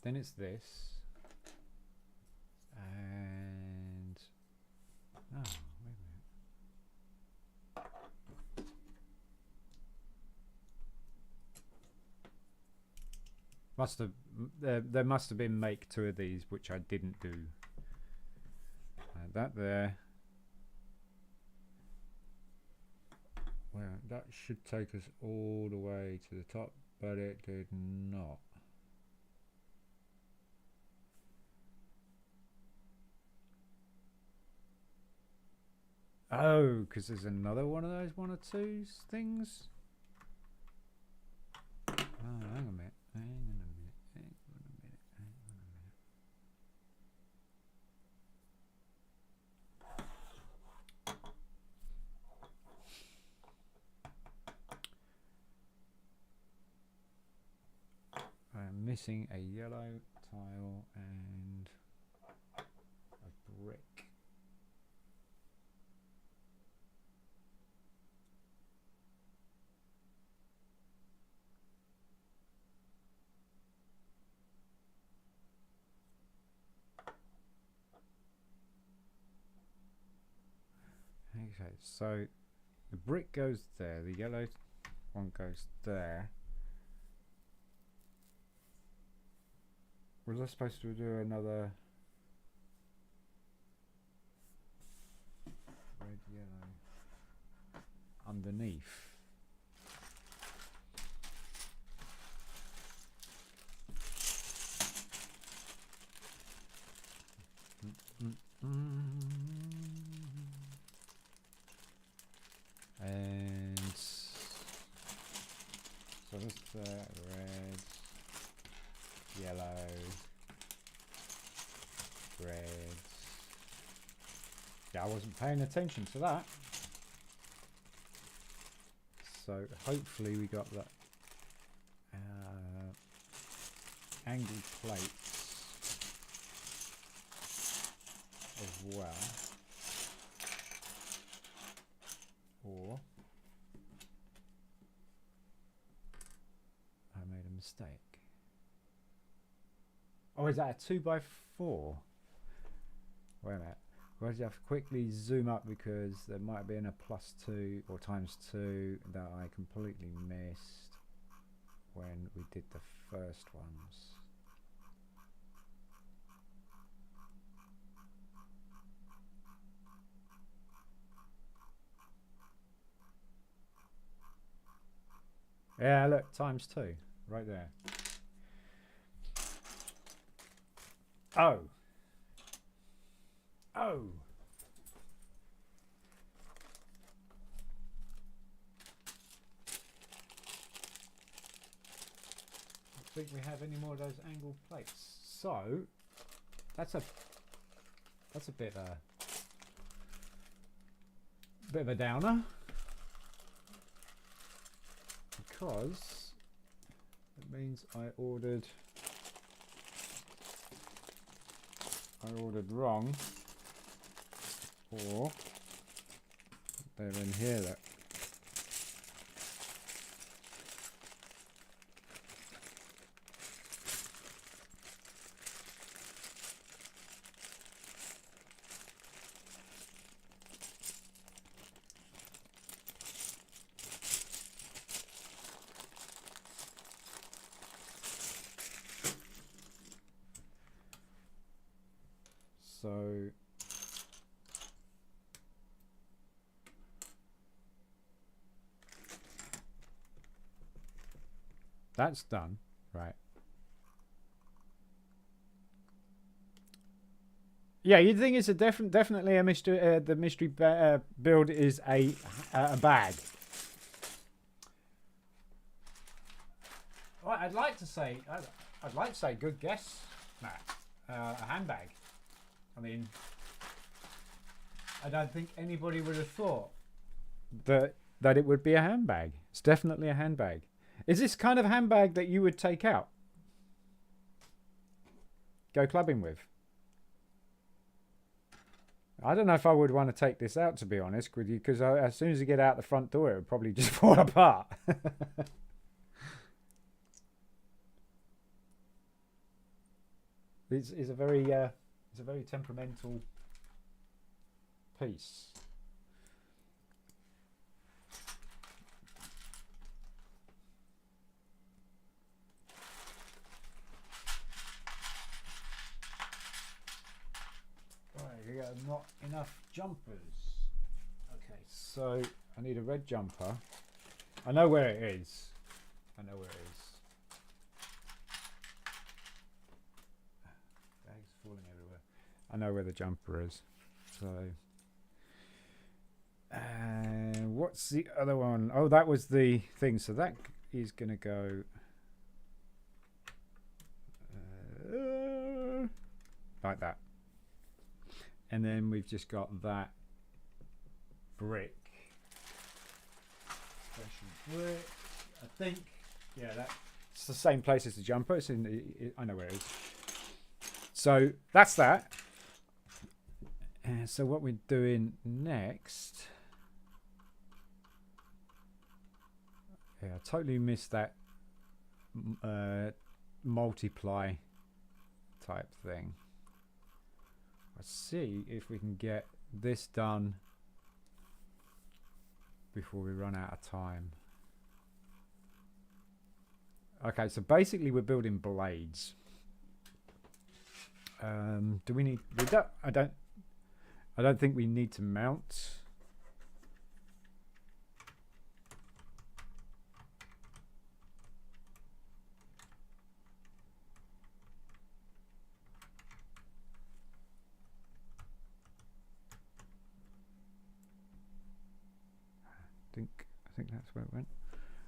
Then it's this. And... Oh, wait a minute. Must have... There must have been make 2 of these, which I didn't do. That there. Well, that should take us all the way to the top, but it did not. Oh, because there's another one of those 1 or 2 things. Oh, hang on a minute. Hang on a minute. Hang on a minute. Hang on a minute. I'm missing a yellow tile and a brick. Okay, so the brick goes there, the yellow one goes there. Was I supposed to do another red, yellow underneath? And so this red, yellow, red. Yeah, I wasn't paying attention to that. So hopefully we got that angled plates as well. Or I made a mistake. Oh, is that a 2x4? Wait a minute. We'll have to quickly zoom up because there might have been a +2 or ×2 that I completely missed when we did the first ones. Yeah, look, ×2 right there. Oh. Oh. I don't think we have any more of those angled plates. So that's a bit of a downer, because it means I ordered wrong, or they're in here. Look. So that's done, right? Yeah, you'd think it's a definitely a mystery. The mystery build is a bag. Well, I'd like to say good guess, Matt. A handbag. I mean, I don't think anybody would have thought that it would be a handbag. It's definitely a handbag. Is this kind of handbag that you would take out, go clubbing with? I don't know if I would want to take this out, to be honest with you, because as soon as you get out the front door, it would probably just fall apart. It's a very temperamental piece. Right, we got not enough jumpers. Okay, so I need a red jumper. I know where it is. Bags falling everywhere. I know where the jumper is. So, what's the other one? Oh, that was the thing. So that is going to go like that. And then we've just got that brick. Special brick. I think, yeah, that's the same place as the jumper. It's in I know where it is. So that's that. And so what we're doing next, yeah, I totally missed that multiply type thing. Let's see if we can get this done before we run out of time. Okay, so basically we're building blades. Do we need? I don't think we need to mount. I think that's where it went.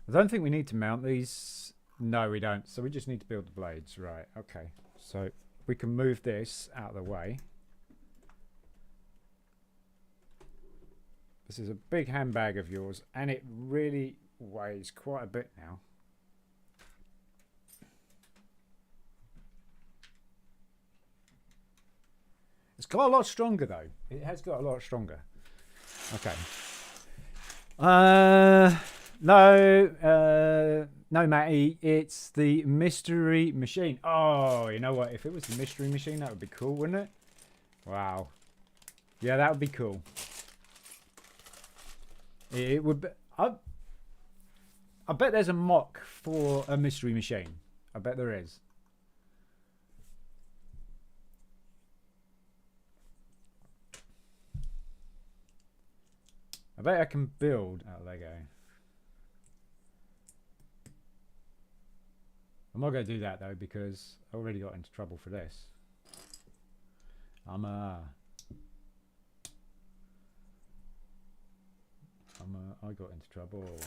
I don't think we need to mount these. No, we don't. So we just need to build the blades, right? Okay. So we can move this out of the way. This is a big handbag of yours, and it really weighs quite a bit now. It's got a lot stronger though. It has got a lot stronger. Okay. No, Matty. It's the mystery machine. Oh, you know what? If it was the mystery machine, that would be cool, wouldn't it? Wow. Yeah, that would be cool. It would be. I bet there's a mock for a mystery machine. I bet there is. I bet I can build out of Lego. I'm not going to do that though because I already got into trouble for this. I got into trouble.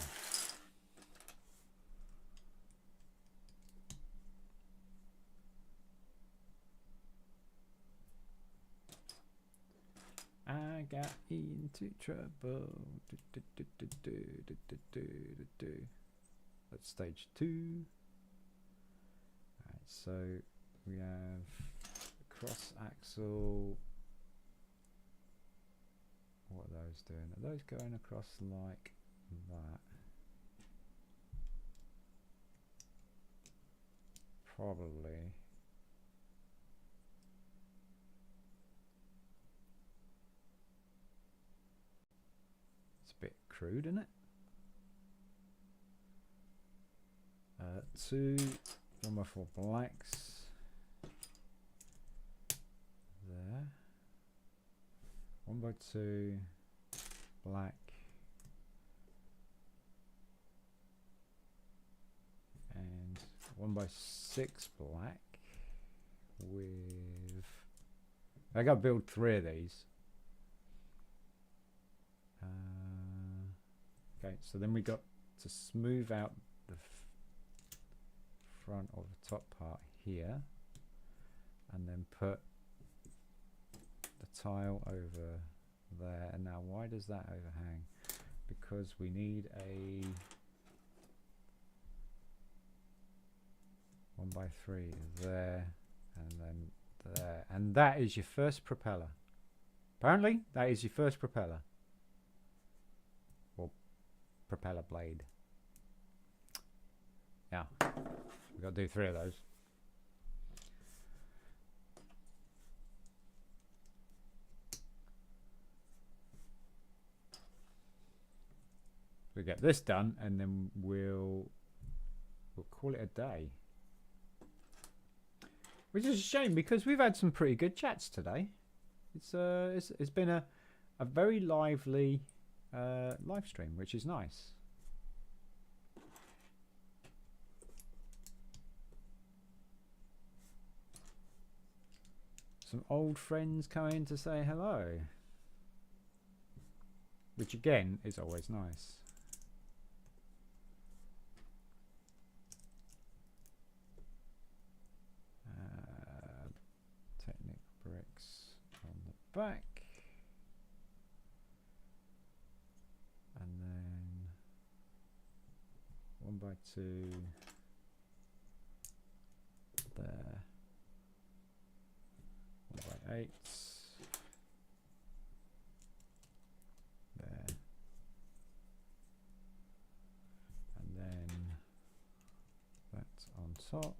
I got into trouble. That's stage 2. Alright, so we have cross axle. What are those doing? Are those going across like that? Probably. It's a bit crude, isn't it? 2 1x4 blacks. There. 1x2 black. And 1x6 black with. I got to build 3 of these. Okay, so then we got to smooth out the front of the top part here, and then put the tile over there. And now, why does that overhang? Because we need a 1x3 there, and then there, and that is your first propeller. Apparently, that is your first propeller. Or propeller blade. Yeah. We've got to do 3 of those. We get this done, and then we'll call it a day. Which is a shame because we've had some pretty good chats today. It's been a very lively live stream, which is nice. Some old friends coming to say hello, which again is always nice. Technic bricks on the back, and then 1x2 there. 8. There. And then that's on top.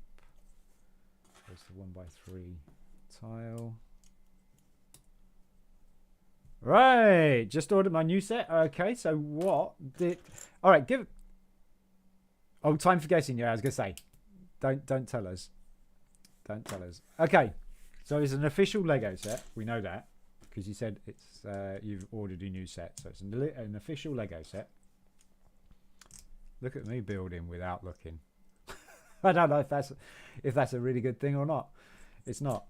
There's the 1x3 tile. Right, just ordered my new set. Okay, so what did... All right, give... Oh, time for guessing. Yeah, I was going to say. Don't tell us. Don't tell us. Okay, so it's an official Lego set. We know that because you said it's you've ordered a new set. So it's an official Lego set. Look at me building without looking. I don't know if that's a really good thing or not. It's not.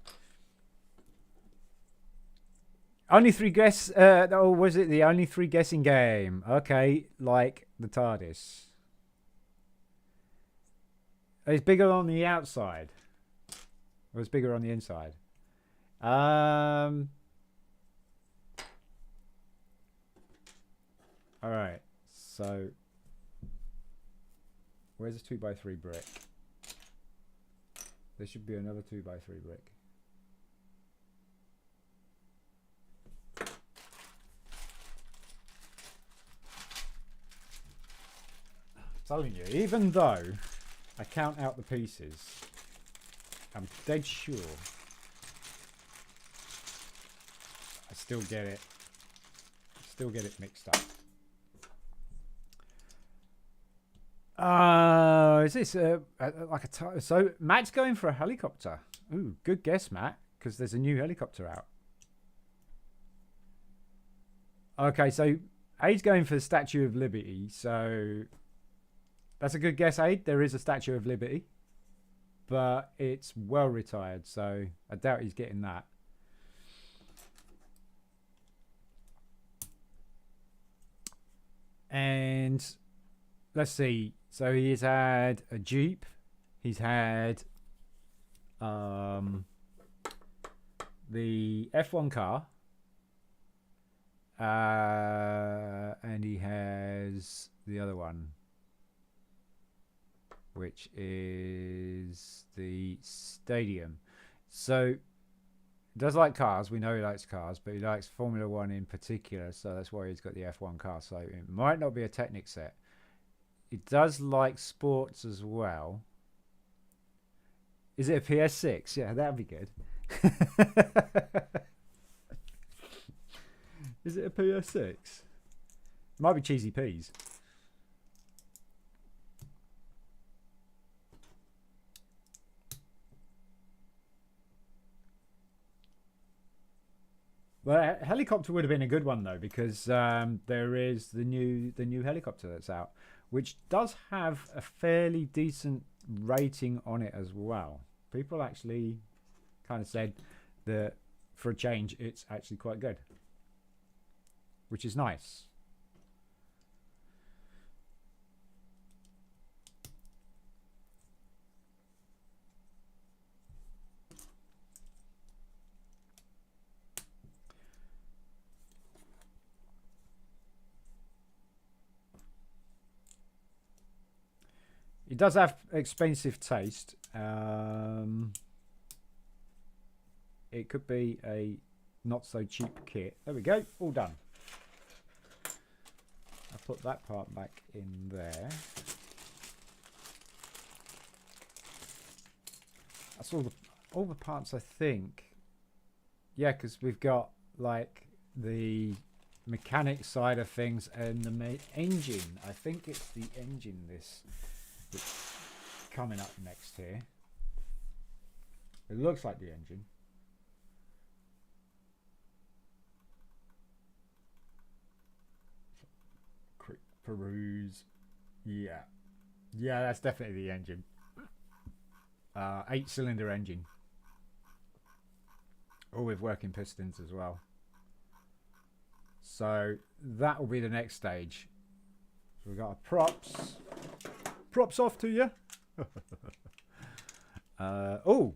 Only 3 guess. Or was it the only 3 guessing game? Okay, like the TARDIS. It's bigger on the outside. Or it's bigger on the inside. All right. So, where's a 2x3 brick? There should be another 2x3 brick. Telling you, even though I count out the pieces, I'm dead sure I still get it mixed up. Is this like a so Matt's going for a helicopter? Ooh, good guess, Matt, because there's a new helicopter out. Okay, so Aid's going for the Statue of Liberty, so that's a good guess, Aid. There is a Statue of Liberty, but it's well retired, so I doubt he's getting that. And let's see. So he's had a Jeep. He's had the F1 car. And he has the other one, which is the stadium. So he does like cars. We know he likes cars, but he likes Formula 1 in particular, so that's why he's got the F1 car. So it might not be a Technic set. He does like sports as well. Is it a PS6? Yeah, that'd be good. Is it a PS6? Might be Cheesy Peas. Well, helicopter would have been a good one though, because there is the new helicopter that's out, which does have a fairly decent rating on it as well. People actually kind of said that for a change, it's actually quite good, which is nice. It does have expensive taste. It could be a not so cheap kit. There we go, all done. I'll put that part back in there. That's all the parts, I think. Yeah, because we've got like the mechanic side of things and the engine. I think it's the engine that's coming up next here. It looks like the engine. Quick peruse. Yeah, that's definitely the engine. 8-cylinder engine, all with working pistons as well. So that will be the next stage. So we've got our props off to you. Oh,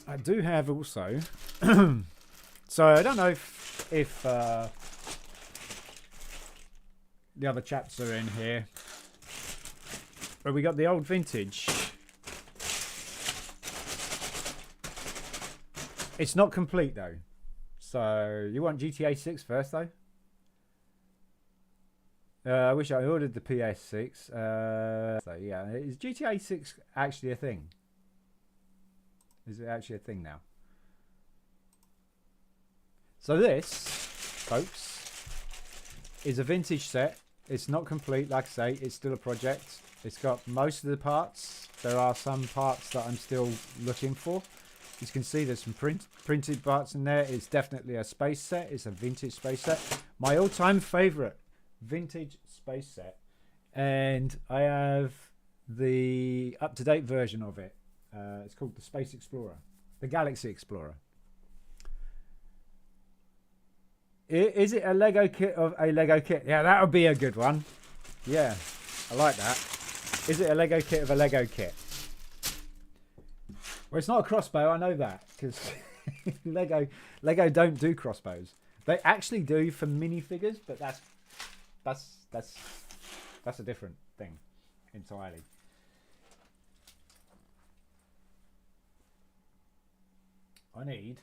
I do have also. So I don't know if the other chaps are in here, but we got the old vintage It's not complete though. So you want GTA 6 first though? I wish I ordered the PS6. So yeah, is GTA 6 actually a thing? Is it actually a thing now? So this, folks, is a vintage set. It's not complete, like I say. It's still a project. It's got most of the parts. There are some parts that I'm still looking for. As you can see, there's some printed parts in there. It's definitely a space set. It's a vintage space set. My all-time favourite vintage space set. And I have the up-to-date version of it. It's called the Space Explorer. The Galaxy Explorer. Is it a Lego kit of a Lego kit? Yeah, that would be a good one. Yeah, I like that. Is it a Lego kit of a Lego kit? Well, it's not a crossbow. I know that because Lego don't do crossbows. They actually do for minifigures, but that's a different thing entirely. I need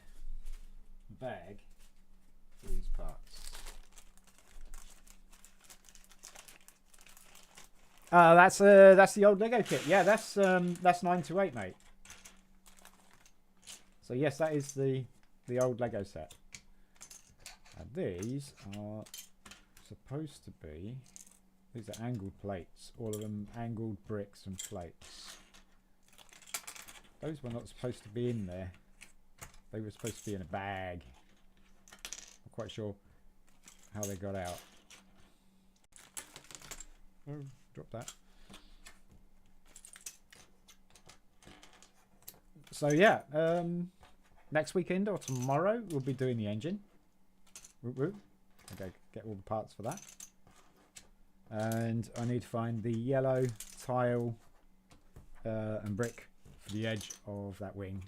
a bag for these parts. That's the old Lego kit. Yeah, that's 9 to 8, mate. So yes, that is the old Lego set. And these are supposed to be, these are angled plates, all of them angled bricks and plates. Those were not supposed to be in there. They were supposed to be in a bag. Not quite sure how they got out. Oh, drop that. So yeah, next weekend or tomorrow we'll be doing the engine. Okay, get all the parts for that. And I need to find the yellow tile and brick for the edge of that wing.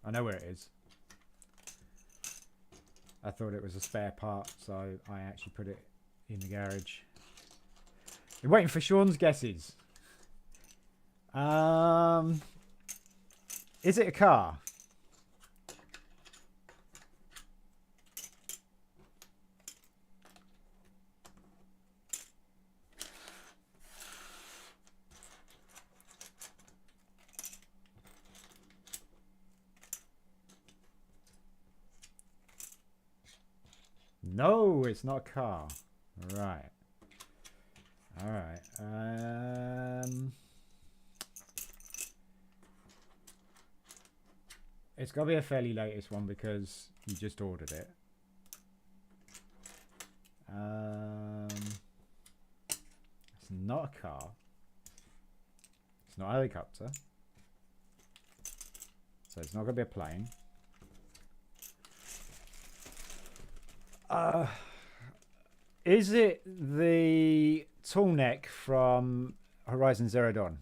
I know where it is. I thought it was a spare part, so I actually put it in the garage. You're waiting for Shaun's guesses. Is it a car? No, it's not a car. Right. All right. It's got to be a fairly latest one because you just ordered it. It's not a car. It's not a helicopter. So it's not going to be a plane. Is it the tall neck from Horizon Zero Dawn?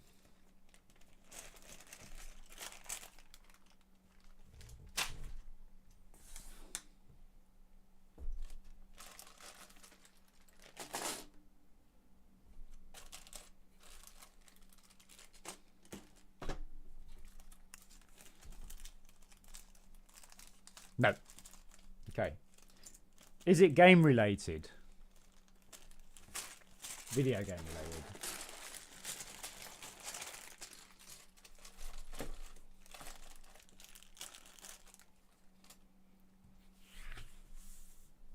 No. Okay. Is it game related? Video game related.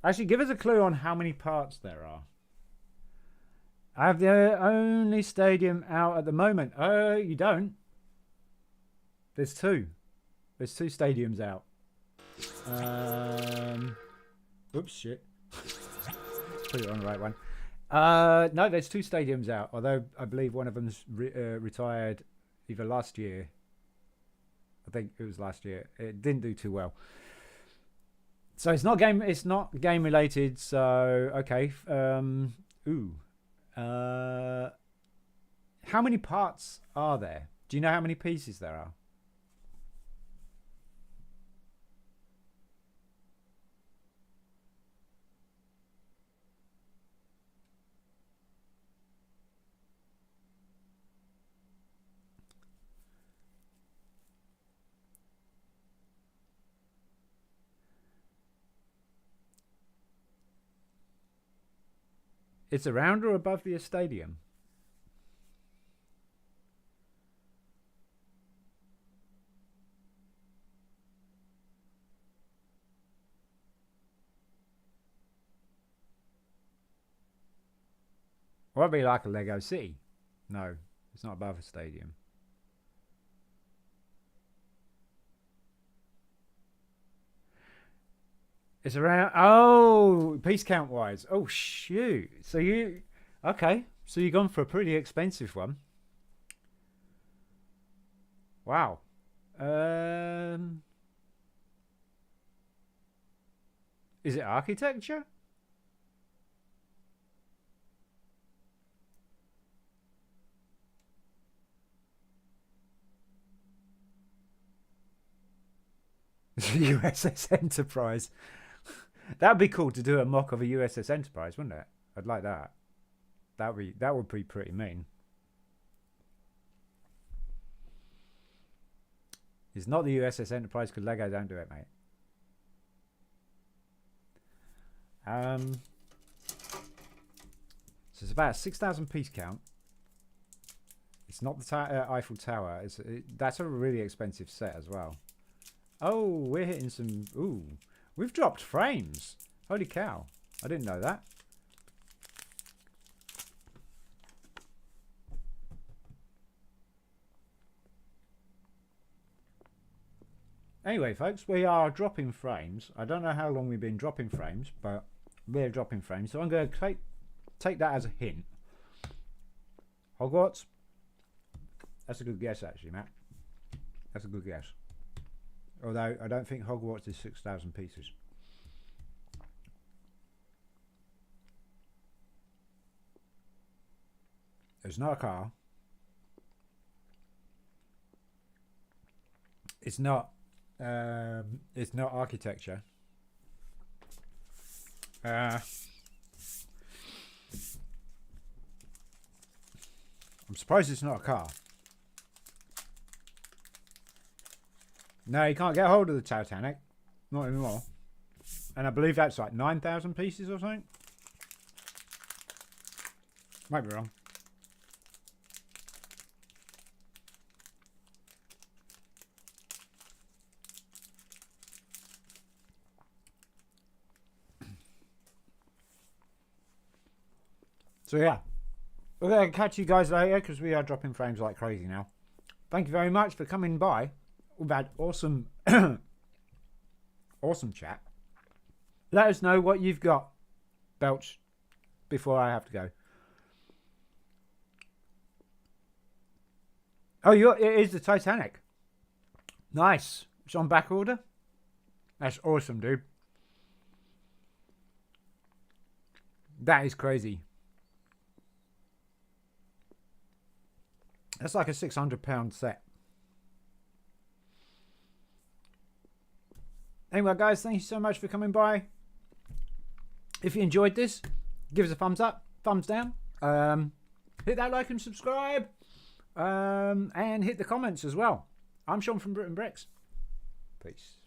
Actually, give us a clue on how many parts there are. I have the only stadium out at the moment. Oh, you don't? There's two. There's two stadiums out. Oops, shit. Put it on the right one. No, there's two stadiums out. Although I believe one of them's retired either last year. I think it was last year. It didn't do too well. So it's not game. It's not game related. So okay. How many parts are there? Do you know how many pieces there are? It's around or above the stadium? Or it'd be like a Lego City. No, it's not above a stadium. It's around. Oh, piece count wise. Oh shoot. So you okay? So you've gone for a pretty expensive one. Wow. Is it architecture? USS Enterprise. That'd be cool to do a mock of a USS Enterprise, wouldn't it? I'd like that. That would be pretty mean. It's not the USS Enterprise because Lego don't do it, mate. So it's about 6,000 piece count. It's not the Eiffel Tower. That's a really expensive set as well. Oh, we're hitting some... Ooh, we've dropped frames. Holy cow. I didn't know that. Anyway, folks, we are dropping frames. I don't know how long we've been dropping frames, but we're dropping frames. So I'm going to take that as a hint. Hogwarts. That's a good guess, actually, Matt. That's a good guess. Although I don't think Hogwarts is 6,000 pieces. It's not a car. It's not architecture. I'm surprised it's not a car. No, you can't get hold of the Titanic. Not anymore. And I believe that's like 9,000 pieces or something. Might be wrong. So yeah, we're going to catch you guys later because we are dropping frames like crazy now. Thank you very much for coming by. We've had awesome, awesome chat. Let us know what you've got, Belch, before I have to go. Oh, it is the Titanic. Nice. It's on back order. That's awesome, dude. That is crazy. That's like a £600 set. Anyway, guys, thank you so much for coming by. If you enjoyed this, give us a thumbs up, thumbs down. Hit that like and subscribe. And hit the comments as well. I'm Shaun from BRIT'N Bricks. Peace.